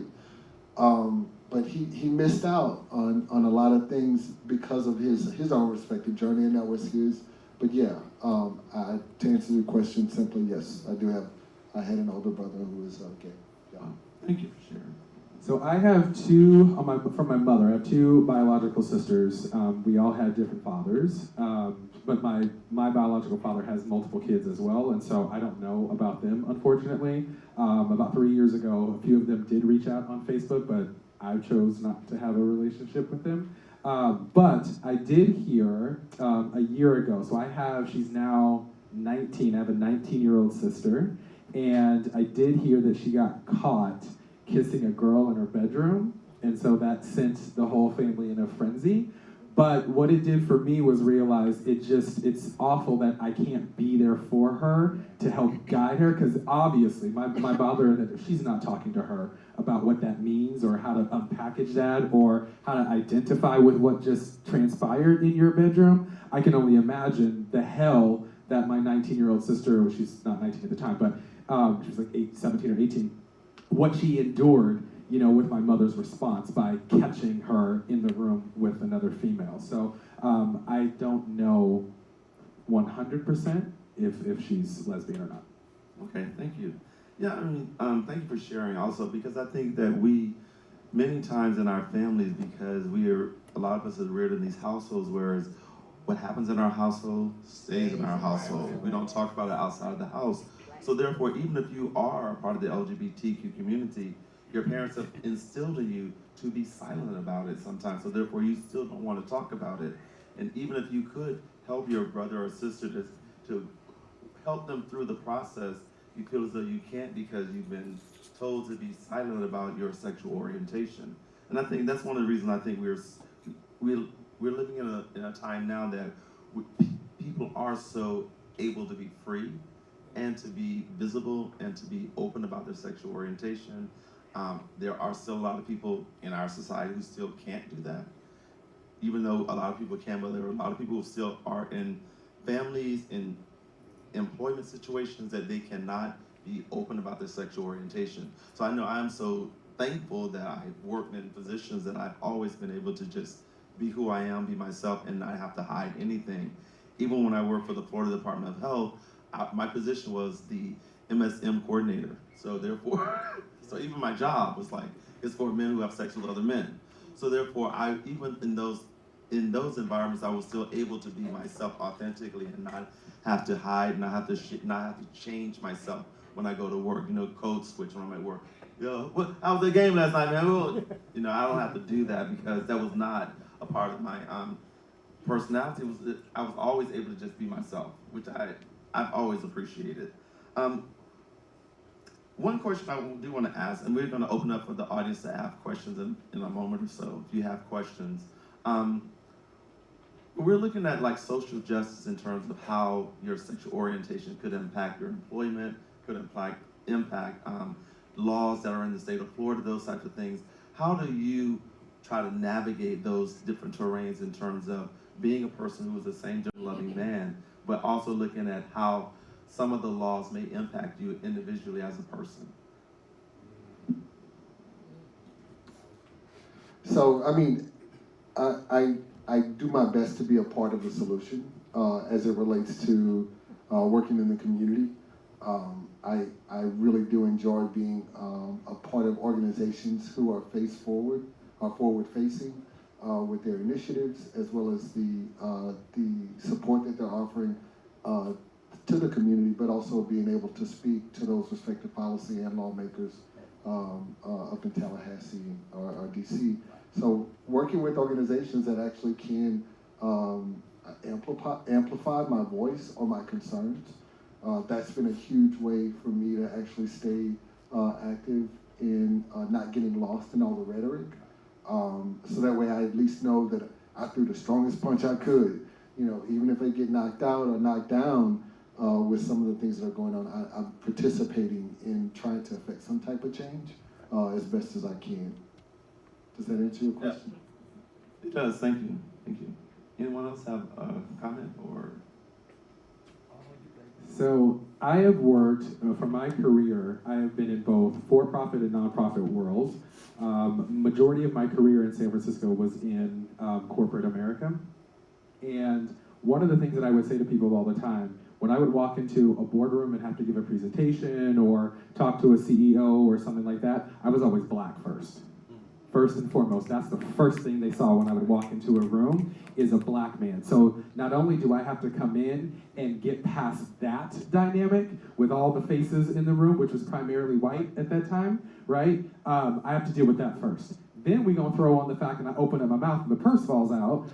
But he missed out on a lot of things because of his own respective journey, and that was his. But yeah, to answer your question simply, yes, I had an older brother who was gay. Yeah. Thank you for sharing. So I have two, from my mother, I have two biological sisters. We all had different fathers, but my biological father has multiple kids as well, and so I don't know about them, unfortunately. About 3 years ago, a few of them did reach out on Facebook, but I chose not to have a relationship with them. But I did hear a year ago, so she's now 19, I have a 19-year-old sister, and I did hear that she got caught kissing a girl in her bedroom, and so that sent the whole family in a frenzy. But what it did for me was realize it's awful that I can't be there for her to help guide her, because obviously my mother, that if she's not talking to her about what that means or how to unpackage that or how to identify with what just transpired in your bedroom, I can only imagine the hell that my 19-year-old sister, well, she's not 19 at the time, but she was like 17 or 18, what she endured, you know, with my mother's response by catching her in the room with another female. So I don't know 100% if she's lesbian or not. Okay, thank you. Yeah, I mean, thank you for sharing also, because I think that we, many times in our families, because a lot of us are reared in these households, whereas what happens in our household stays in our household. We don't talk about it outside of the house. So therefore, even if you are a part of the LGBTQ community, your parents have instilled in you to be silent about it sometimes. So therefore, you still don't want to talk about it. And even if you could help your brother or sister to help them through the process, you feel as though you can't because you've been told to be silent about your sexual orientation. And I think that's one of the reasons I think we're living in a time now that people are so able to be free and to be visible and to be open about their sexual orientation. There are still a lot of people in our society who still can't do that. Even though a lot of people can, but there are a lot of people who still are in families, in employment situations that they cannot be open about their sexual orientation. So I know I'm so thankful that I've worked in positions that I've always been able to just be who I am, be myself, and not have to hide anything. Even when I worked for the Florida Department of Health, my position was the MSM coordinator. So therefore, so even my job was like, it's for men who have sex with other men. So therefore, even in those environments, I was still able to be myself authentically and not have to hide, not have to change myself when I go to work. You know, code switch when I'm at work. Yo, how was the game last night, man? You know, I don't have to do that because that was not a part of my personality. I was always able to just be myself, which I've always appreciated. One question I do want to ask, and we're going to open up for the audience to ask questions in a moment or so, if you have questions. We're looking at like social justice in terms of how your sexual orientation could impact your employment, could impact laws that are in the state of Florida, those types of things. How do you try to navigate those different terrains in terms of being a person who is the same gender-loving man, but also looking at how some of the laws may impact you individually as a person? So, I mean, I do my best to be a part of the solution as it relates to working in the community. I really do enjoy being a part of organizations who are forward-facing with their initiatives, as well as the support that they're offering to the community, but also being able to speak to those respective policy and lawmakers up in Tallahassee or DC. So working with organizations that actually can amplify my voice or my concerns, that's been a huge way for me to actually stay active in not getting lost in all the rhetoric. So that way I at least know that I threw the strongest punch I could. You know, even if I get knocked out or knocked down with some of the things that are going on, I'm participating in trying to affect some type of change as best as I can. Does that answer your question? Yeah. It does, thank you, thank you. Anyone else have a comment or? So I have worked, for my career, I have been in both for-profit and nonprofit worlds. Majority of my career in San Francisco was in corporate America. And one of the things that I would say to people all the time, when I would walk into a boardroom and have to give a presentation or talk to a CEO or something like that, I was always black first. First and foremost, that's the first thing they saw when I would walk into a room is a black man. So not only do I have to come in and get past that dynamic with all the faces in the room, which was primarily white at that time, right? I have to deal with that first. Then we gonna throw on the fact that I open up my mouth and the purse falls out.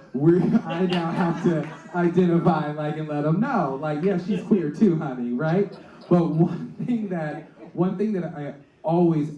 I now have to identify like and let them know, like, yeah, she's queer too, honey, right? But one thing that always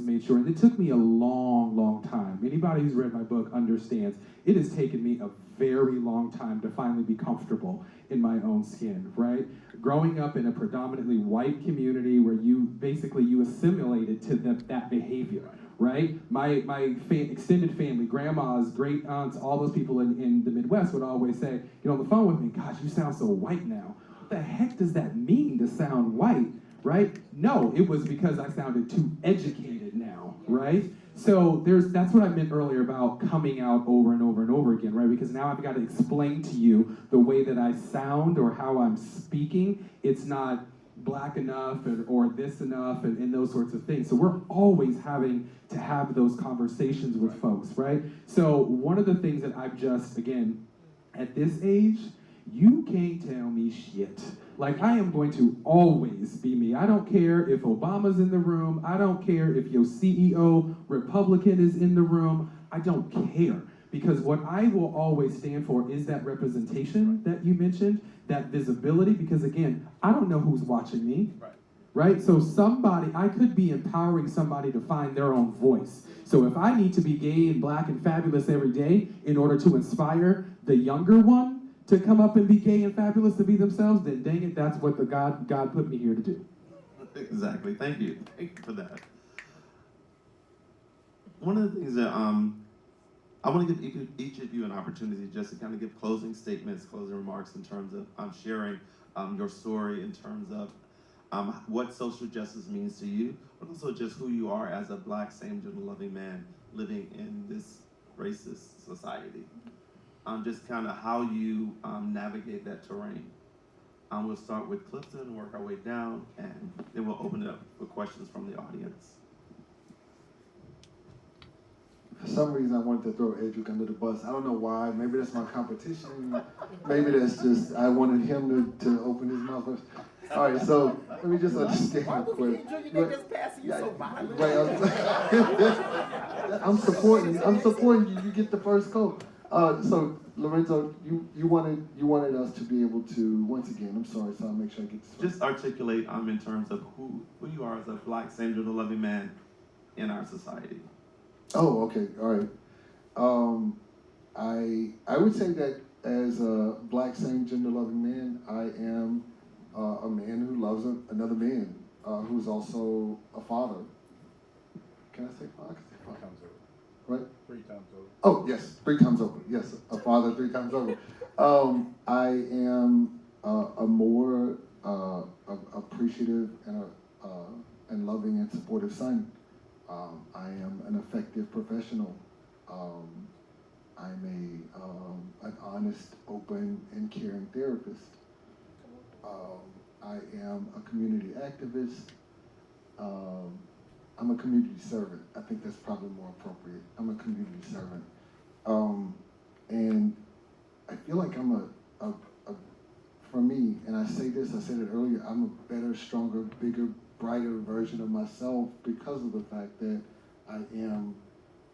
made sure, and it took me a long time. Anybody who's read my book understands it has taken me a very long time to finally be comfortable in my own skin, right? Growing up in a predominantly white community where you assimilated to that behavior, right? My extended family, grandmas, great aunts, all those people in the Midwest would always say, on the phone with me, gosh, you sound so white now. What the heck does that mean to sound white, right? No, it was because I sounded too educated now, right? So that's what I meant earlier about coming out over and over and over again, right? Because now I've got to explain to you the way that I sound or how I'm speaking. It's not black enough or this enough and those sorts of things. So we're always having to have those conversations with folks, right? So one of the things that I've just, again, at this age, you can't tell me shit. Like, I am going to always be me. I don't care if Obama's in the room. I don't care if your CEO, Republican, is in the room. I don't care. Because what I will always stand for is that representation that you mentioned, that visibility, because again, I don't know who's watching me, right? So I could be empowering somebody to find their own voice. So if I need to be gay and black and fabulous every day in order to inspire the younger one to come up and be gay and fabulous, to be themselves, then dang it, that's what God put me here to do. Exactly. Thank you for that. One of the things that I want to give each of you an opportunity just to kind of give closing statements, closing remarks in terms of sharing your story in terms of what social justice means to you, but also just who you are as a black, same-gender loving man living in this racist society. Just kind of how you navigate that terrain. We'll start with Clifton, work our way down, and then we'll open it up for questions from the audience. For some reason, I wanted to throw Edric under the bus. I don't know why. Maybe that's my competition. Maybe that's just, I wanted him to open his mouth first. All right, so let me just understand real quick. I'm supporting you. You get the first quote. So Lorenzo, you wanted us to be able to, once again, I'm sorry, so I'll make sure I get this. Just articulate in terms of who you are as a black, same-gender loving man in our society. Oh, okay, all right. I would say that as a black, same-gender loving man, I am a man who loves another man, who's also a father. Can I say father? I can say father. 3 times over. Right? 3 times over. Oh, yes, 3 times over. Yes, a father 3 times over. I am a more appreciative and loving and supportive son. I am an effective professional. I'm an honest, open, and caring therapist. I am a community activist. I'm a community servant. I think that's probably more appropriate. I'm a community servant. And I feel like I'm for me, and I said it earlier, I'm a better, stronger, bigger, brighter version of myself because of the fact that I am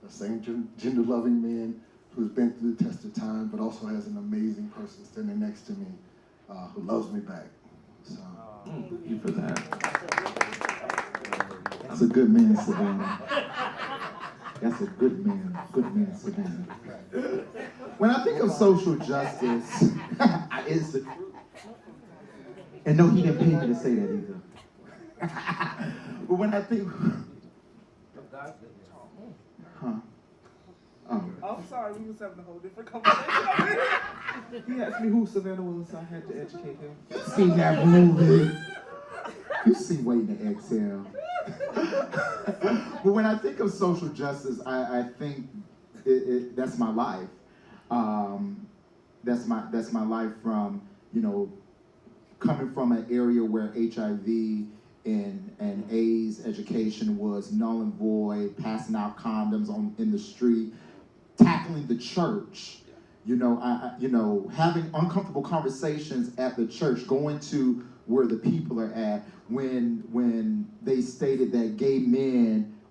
a same-gender-loving man who's been through the test of time, but also has an amazing person standing next to me who loves me back. So, Thank you for that. That's a good man, Savannah. That's a good man, Savannah. When I think of social justice, it's the truth. And no, he didn't pay me to say that either. But when I think, I'm sorry, we was having a whole different conversation. he asked me who Savannah was, so I had to educate him. You seen that movie? You see Waiting to Exhale. But when I think of social justice, I think that's my life. That's my life from, coming from an area where HIV and AIDS education was null and void, passing out condoms in the street, tackling the church, having uncomfortable conversations at the church, going to where the people are at, when they stated that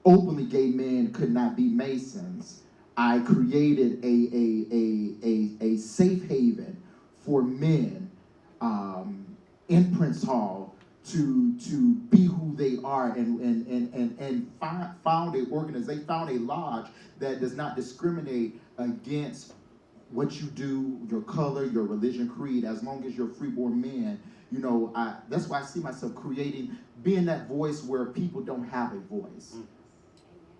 openly gay men could not be Masons. I created a safe haven for men in Prince Hall to be who they are and and found a lodge that does not discriminate against what you do, your color, your religion, creed, as long as you're a freeborn man. You know, that's why I see myself being that voice where people don't have a voice.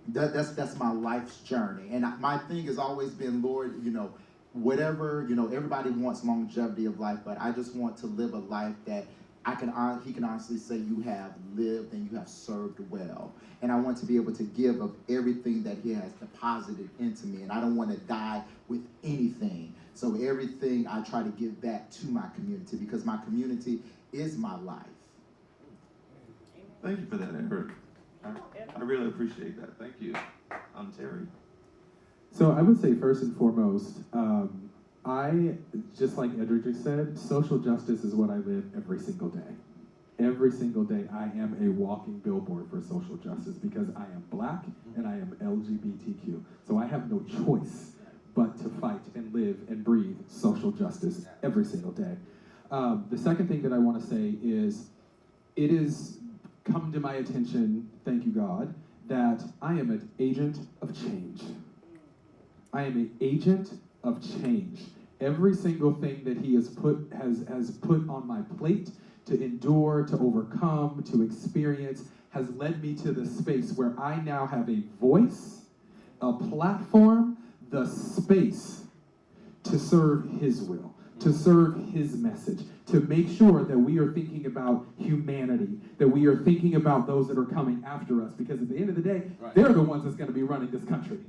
That's my life's journey. And my thing has always been, Lord, you know, whatever, you know, everybody wants longevity of life, but I just want to live a life that he can honestly say you have lived and you have served well. And I want to be able to give of everything that he has deposited into me. And I don't want to die with anything. So everything I try to give back to my community, because my community is my life. Thank you for that, Eric. I really appreciate that. Thank you. Terry. So I would say first and foremost, I, just like Edric just said, social justice is what I live every single day. Every single day I am a walking billboard for social justice because I am black and I am LGBTQ. So I have no choice but to fight and live and breathe social justice every single day. The second thing that I want to say is, it is come to my attention, thank you God, that I am an agent of change. I am an agent of change. Every single thing that he has put on my plate to endure, to overcome, to experience, has led me to the space where I now have a voice, a platform, the space to serve his will, to serve his message, to make sure that we are thinking about humanity, that we are thinking about those that are coming after us, because at the end of the day, they're the ones that's going to be running this country,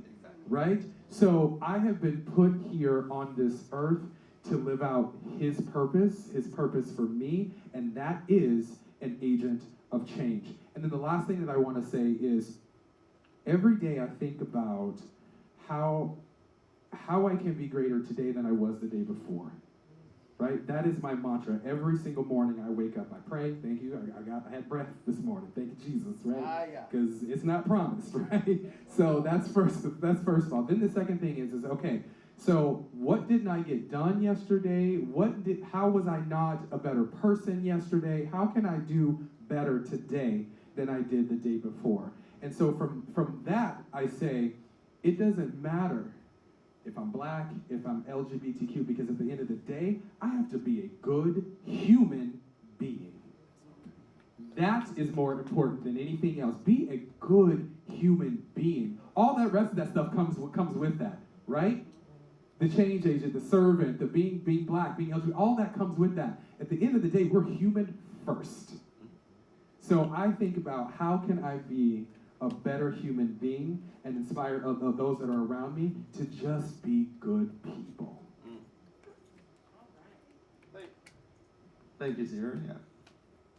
right? So I have been put here on this earth to live out his purpose for me, and that is an agent of change. And then the last thing that I want to say is, every day I think about how I can be greater today than I was the day before. Right? That is my mantra. Every single morning I wake up, I pray, thank you, I had breath this morning, thank you Jesus, right? Because it's not promised, right? So that's first of all. Then the second thing is okay, so what didn't I get done yesterday? How was I not a better person yesterday? How can I do better today than I did the day before? And so from that, I say, it doesn't matter if I'm black, if I'm LGBTQ, because at the end of the day, I have to be a good human being. That is more important than anything else. Be a good human being. All that rest of that stuff comes with that, right? The change agent, the servant, the being black, being LGBT, all that comes with that. At the end of the day, we're human first. So I think about, how can I be a better human being and inspire of those that are around me to just be good people. Thank you, Terry. Yeah.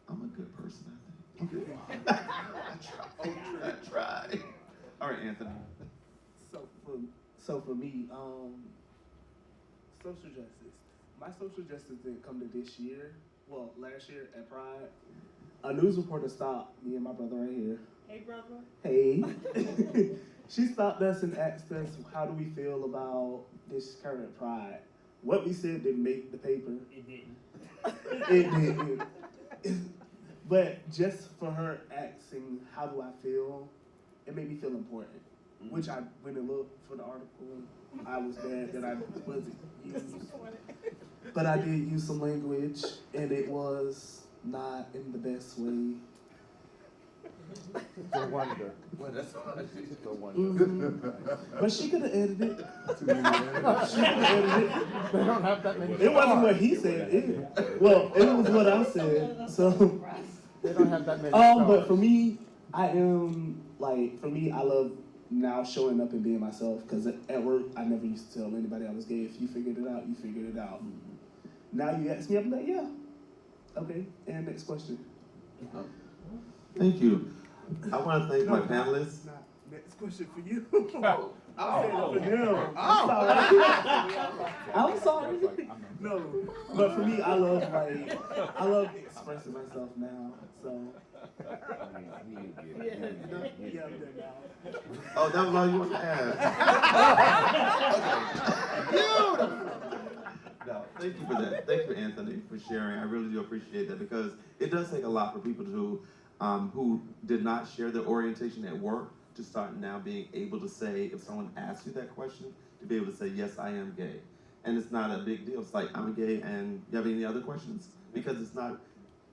I'm a good person, I think. I try. All right, Anthony. So for me, social justice. My social justice didn't come to this year. Well, last year at Pride. A news reporter stopped me and my brother right here. Hey, brother. Hey. She stopped us and asked us, how do we feel about this current Pride? What we said didn't make the paper. It didn't. It didn't. But just for her asking, how do I feel, it made me feel important. Which I went and looked for the article. I was bad that I wasn't used. But I did use some language, and it was not in the best way. No wonder. Well, that's No wonder. But she could have edited it. They don't have that many. It wasn't what he said. Well, it was what I said. So. They don't have that many. But for me, I love now showing up and being myself, because at work, I never used to tell anybody I was gay. If you figured it out, you figured it out. Now you ask me, I'm like, yeah. Okay, and next question. Thank you. I want to thank my panelists. Nah, next question for you. Oh. For them. I'm sorry. No, but for me, I love expressing myself now. So. Yeah, I'm done now. Oh, that was all you wanted to ask. No, thank you for that. Thank you, Anthony, for sharing. I really do appreciate that, because it does take a lot for people to who did not share their orientation at work to start now being able to say, if someone asks you that question, to be able to say, yes, I am gay. And it's not a big deal. It's like, I'm gay, and you have any other questions? Because it's not,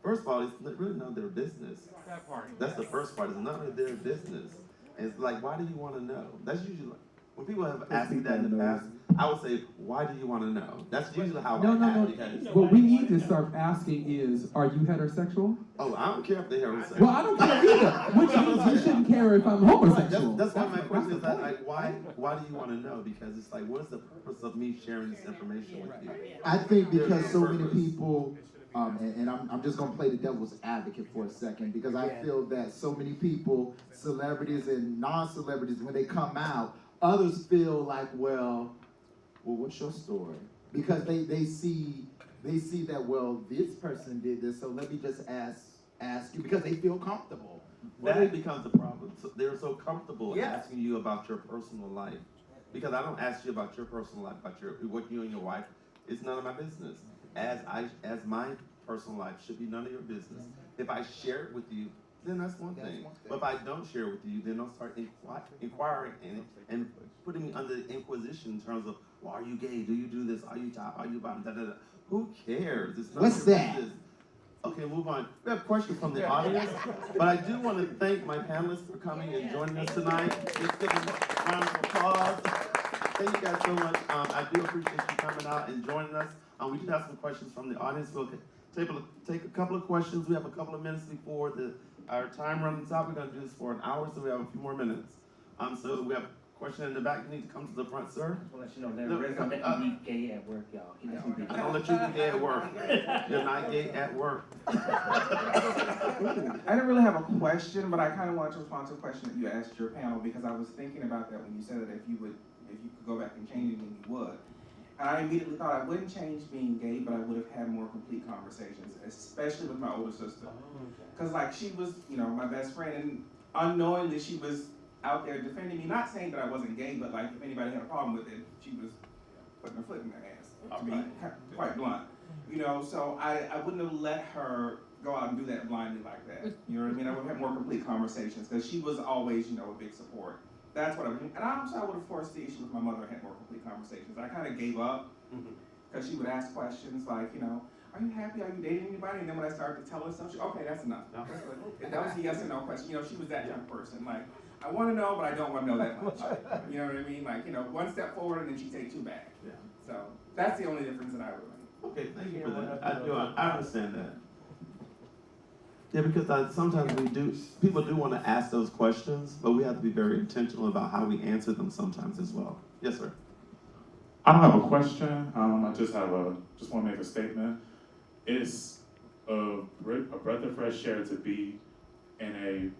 first of all, it's really none of their business. That part. That's the first part, it's none of their business. And it's like, why do you want to know? That's usually, when people have asked me that in the past, I would say, why do you want to know? That's usually how I ask, because, What we need to start asking is, are you heterosexual? oh, I don't care if they're heterosexual. Well, I don't care either, which means you shouldn't care if I'm homosexual. That's why my the question is that, point. like, why do you want to know? Because it's like, what is the purpose of me sharing this information with you? I think because so many people, and I'm just gonna play the devil's advocate for a second, because I feel that so many people, celebrities and non-celebrities, when they come out, others feel like, well, what's your story? Because they see that, well, this person did this, so let me just ask you, because they feel comfortable. That becomes the problem. So they're so comfortable asking you about your personal life. Because I don't ask you about your personal life, about what you and your wife. It's none of my business. As my personal life should be none of your business. If I share it with you, then that's one thing. But if I don't share it with you, then I'll start inquiring and putting me under inquisition in terms of, well, are you gay? Do you do this? Are you top? Are you bottom? Da, da, da. Who cares? It's none What's of your that? business. Okay, move on. We have questions from the audience, but I do want to thank my panelists for coming and joining us tonight. Let's give them a round of applause. Thank you guys so much. I do appreciate you coming out and joining us. We do have some questions from the audience. We'll take a couple of questions. We have a couple of minutes before our time runs out. We're going to do this for an hour, so we have a few more minutes. So we have a question in the back. You need to come to the front, sir. I'll let you know, Larry, don't let me be gay at work, y'all. He let me be I don't let you be gay at work. You're not gay at work. I didn't really have a question, but I kind of wanted to respond to a question that you asked your panel, because I was thinking about that when you said that if you could go back and change anything, you would. And I immediately thought I wouldn't change being gay, but I would have had more complete conversations, especially with my older sister. Because like she was, my best friend, and unknowingly she was out there defending me, not saying that I wasn't gay, but like if anybody had a problem with it, she was putting her foot in their ass, to be quite blunt. So I wouldn't have let her go out and do that blindly like that. You know what I mean? I would have had more complete conversations, because she was always, a big support. That's what I would do. And I would have forced the issue with my mother and had more complete conversations. I kind of gave up, because she would ask questions like, are you happy? Are you dating anybody? And then when I started to tell her something, okay, that's enough. That was a yes or no question. She was that type of person. Like, I want to know, but I don't want to know that much. You know what I mean? Like, one step forward and then she take two back. Yeah. So that's the only difference that I would make. Okay, thank you for that. I understand that. Yeah, because sometimes people do want to ask those questions, but we have to be very intentional about how we answer them sometimes as well. Yes, sir. I don't have a question. I just want to make a statement. It's a breath of fresh air to be in a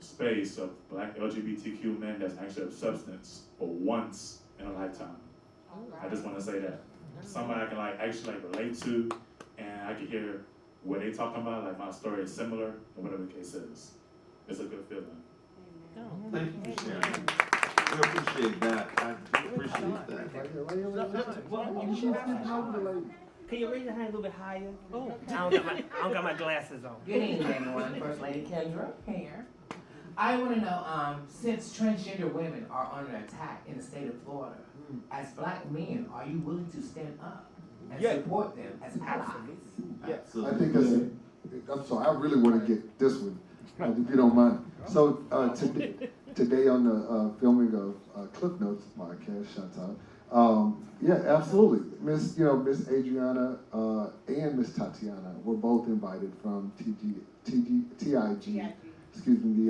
space of Black LGBTQ men that's actually of substance for once in a lifetime. I just want to say that. Somebody I can actually relate to, and I can hear what they talking about, like my story is similar, or whatever the case is. It's a good feeling. Thank you for sharing. We appreciate that. I do appreciate that. Can you raise your hand a little bit higher? I don't got my glasses on. Good evening, everyone. First Lady Kendra here. I want to know, since transgender women are under attack in the state of Florida, as Black men, are you willing to stand up and support them as allies? I think I'm sorry, I really want to get this one, if you don't mind. So today on the filming of Cliff Notes podcast, shout out. Yeah, absolutely. Miss Adriana and Miss Tatiana were both invited from TIG, excuse me,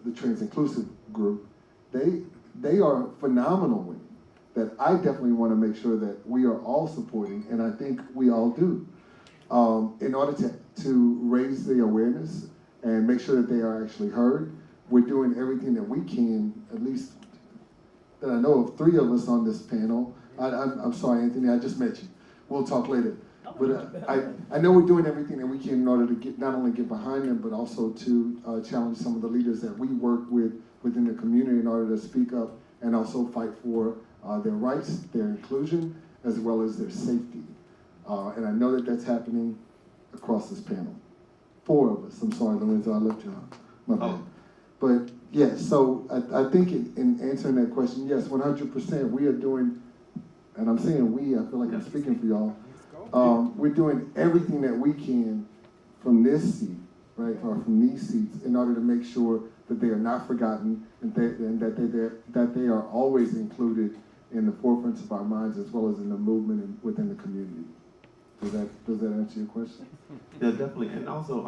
the Trans Inclusive Group. They are phenomenal women that I definitely want to make sure that we are all supporting, and I think we all do, in order to raise the awareness and make sure that they are actually heard. We're doing everything that we can, at least that I know of 3 of us on this panel. I'm sorry, Anthony, I just met you. We'll talk later. But I know we're doing everything that we can in order to not only get behind them, but also to challenge some of the leaders that we work with within the community in order to speak up and also fight for their rights, their inclusion, as well as their safety. And I know that that's happening across this panel. 4 of us. I'm sorry, Lorenzo, I left you out. My bad. Oh. But yes, so I think in answering that question, yes, 100%, we are doing, and I'm saying we, I feel like I'm speaking for y'all. We're doing everything that we can from this seat, right, or from these seats, in order to make sure that they are not forgotten and that they are always included in the forefronts of our minds, as well as in the movement and within the community. Does that answer your question? Yeah, definitely. And also,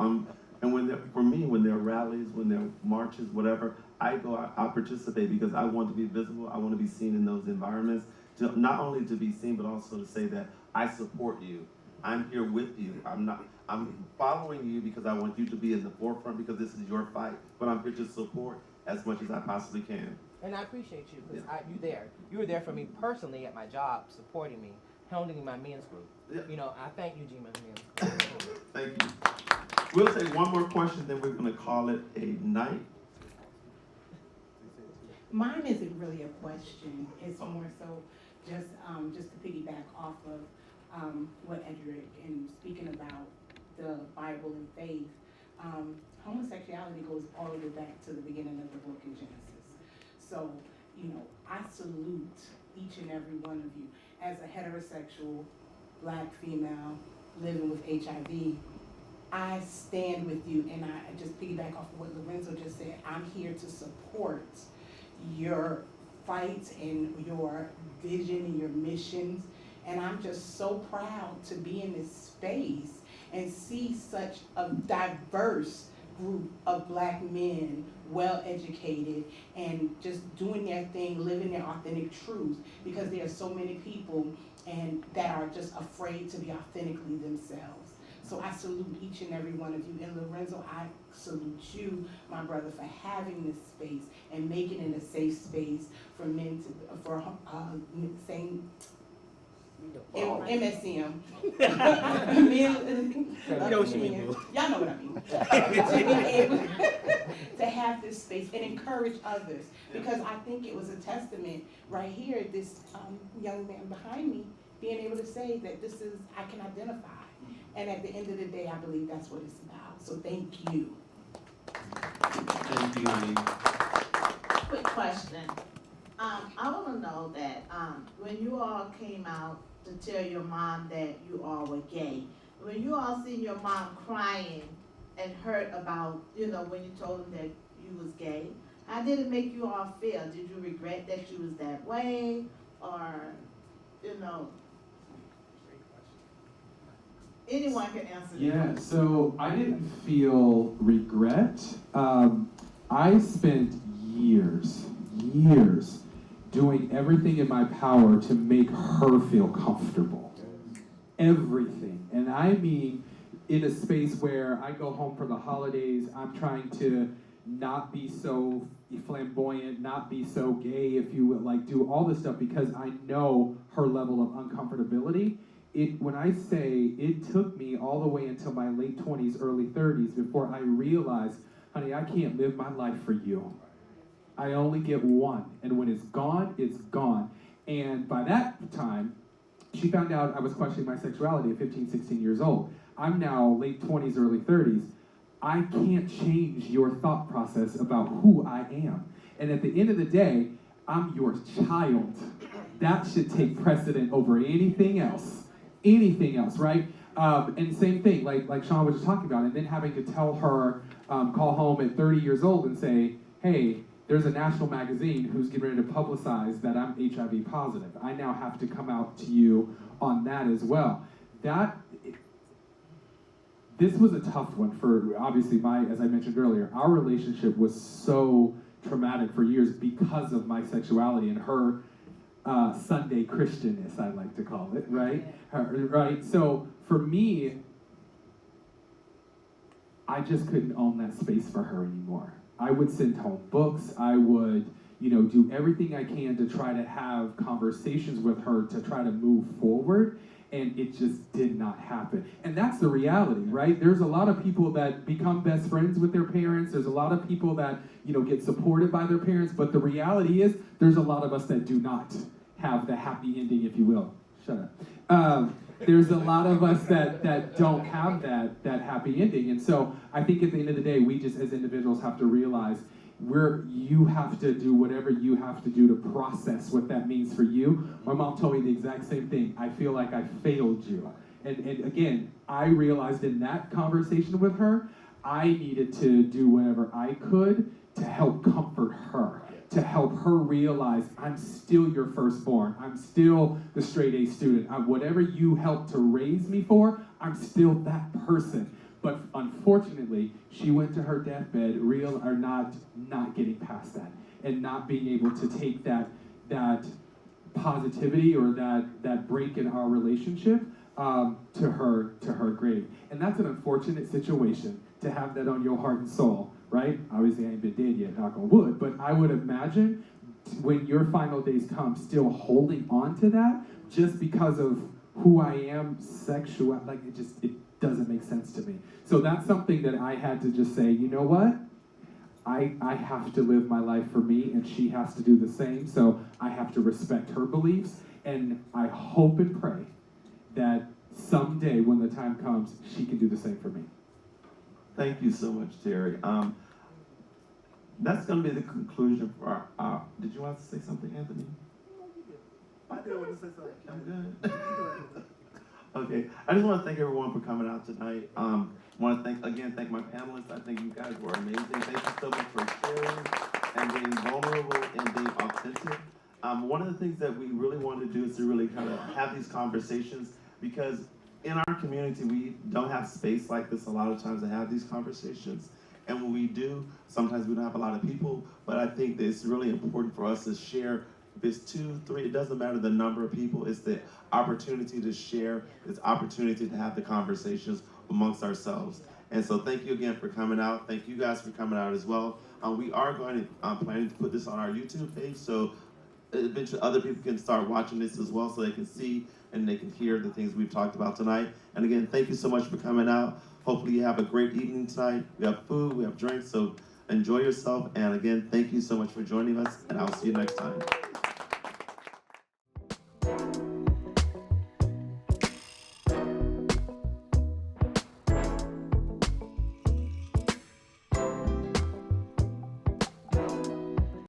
and for me, when there are rallies, when there are marches, whatever, I participate because I want to be visible. I want to be seen in those environments. Not only to be seen, but also to say that I support you. I'm here with you. I'm following you because I want you to be in the forefront because this is your fight. But I'm here to support as much as I possibly can. And I appreciate you, because you were there for me personally at my job, supporting me, holding my men's group. Yeah. You know, I thank Ujima Men's Group. Thank you. We'll take one more question, then we're going to call it a night. Mine isn't really a question. It's more so just to piggyback off of what Edric and speaking about the Bible and faith. Homosexuality goes all the way back to the beginning of the book in Genesis. So, you know, I salute each and every one of you. As a heterosexual Black female living with HIV, I stand with you, and I just piggyback off of what Lorenzo just said. I'm here to support your fight and your vision and your missions, and I'm just so proud to be in this space and see such a diverse group of Black men, well educated, and just doing their thing, living their authentic truths, because there are so many people and that are just afraid to be authentically themselves. So I salute each and every one of you. And Lorenzo, I salute you, my brother, for having this space and making it a safe space for men to, for saying MSM. You know what you mean, boo. Y'all know what I mean. To be able to have this space and encourage others. Because I think it was a testament right here, this young man behind me being able to say that this is, I can identify. And at the end of the day, I believe that's what it's about. So thank you. Thank you, honey. Quick question. I want to know that when you all came out to tell your mom that you all were gay, when you all seen your mom crying and heard about, you know, when you told them that you was gay, how did it make you all feel? Did you regret that you was that way? Or, you know, anyone can answer that. Yeah, so I didn't feel regret. I spent years doing everything in my power to make her feel comfortable. Everything. And I mean, in a space where I go home for the holidays, I'm trying to not be so flamboyant, not be so gay, if you will, like do all this stuff because I know her level of uncomfortability. When I say it took me all the way until my late 20s, early 30s before I realized, honey, I can't live my life for you. I only get one, and when it's gone, it's gone. And by that time, she found out I was questioning my sexuality at 15, 16 years old. I'm now late 20s, early 30s. I can't change your thought process about who I am. And at the end of the day, I'm your child. That should take precedent over anything else. Anything else, right? And same thing, like Sean was just talking about, and then having to tell her, call home at 30 years old and say, hey, there's a national magazine who's getting ready to publicize that I'm HIV positive. I now have to come out to you on that as well. This was a tough one for, obviously, as I mentioned earlier, our relationship was so traumatic for years because of my sexuality and her Sunday Christianness, I like to call it, right? Right. So for me, I just couldn't own that space for her anymore. I would send home books. I would, do everything I can to try to have conversations with her to try to move forward, and it just did not happen. And that's the reality, right? There's a lot of people that become best friends with their parents. There's a lot of people that, get supported by their parents, but the reality is there's a lot of us that do not have the happy ending, if you will. Shut up. There's a lot of us that don't have that happy ending. And so I think at the end of the day, we just as individuals have to realize you have to do whatever you have to do to process what that means for you. My mom told me the exact same thing. I feel like I failed you. And again, I realized in that conversation with her, I needed to do whatever I could to help comfort her, to help her realize I'm still your firstborn. I'm still the straight A student. Whatever you helped to raise me for, I'm still that person. But unfortunately, she went to her deathbed not getting past that and not being able to take that positivity or that break in our relationship to her grave. And that's an unfortunate situation to have that on your heart and soul, right? Obviously, I ain't been dead yet, knock on wood, but I would imagine when your final days come, still holding on to that just because of who I am sexual, like it doesn't make sense to me. So that's something that I had to just say, you know what? I have to live my life for me, and she has to do the same, so I have to respect her beliefs, and I hope and pray that someday when the time comes, she can do the same for me. Thank you so much, Terry. That's going to be the conclusion for our. Did you want to say something, Anthony? I did want to say something. I'm good. Okay, I just want to thank everyone for coming out tonight. Want to thank my panelists. I think you guys were amazing. Thank you so much for sharing and being vulnerable and being authentic. One of the things that we really want to do is to really kind of have these conversations, because in our community, we don't have space like this a lot of times to have these conversations. And when we do, sometimes we don't have a lot of people, but I think that it's really important for us to share. If it's 2, 3, it doesn't matter the number of people, it's the opportunity to share, it's opportunity to have the conversations amongst ourselves. And so thank you again for coming out. Thank you guys for coming out as well. We are going to, planning to put this on our YouTube page, so eventually other people can start watching this as well, so they can see and they can hear the things we've talked about tonight. And again, thank you so much for coming out. Hopefully you have a great evening tonight. We have food, we have drinks, so enjoy yourself. And again, thank you so much for joining us, and I'll see you next time.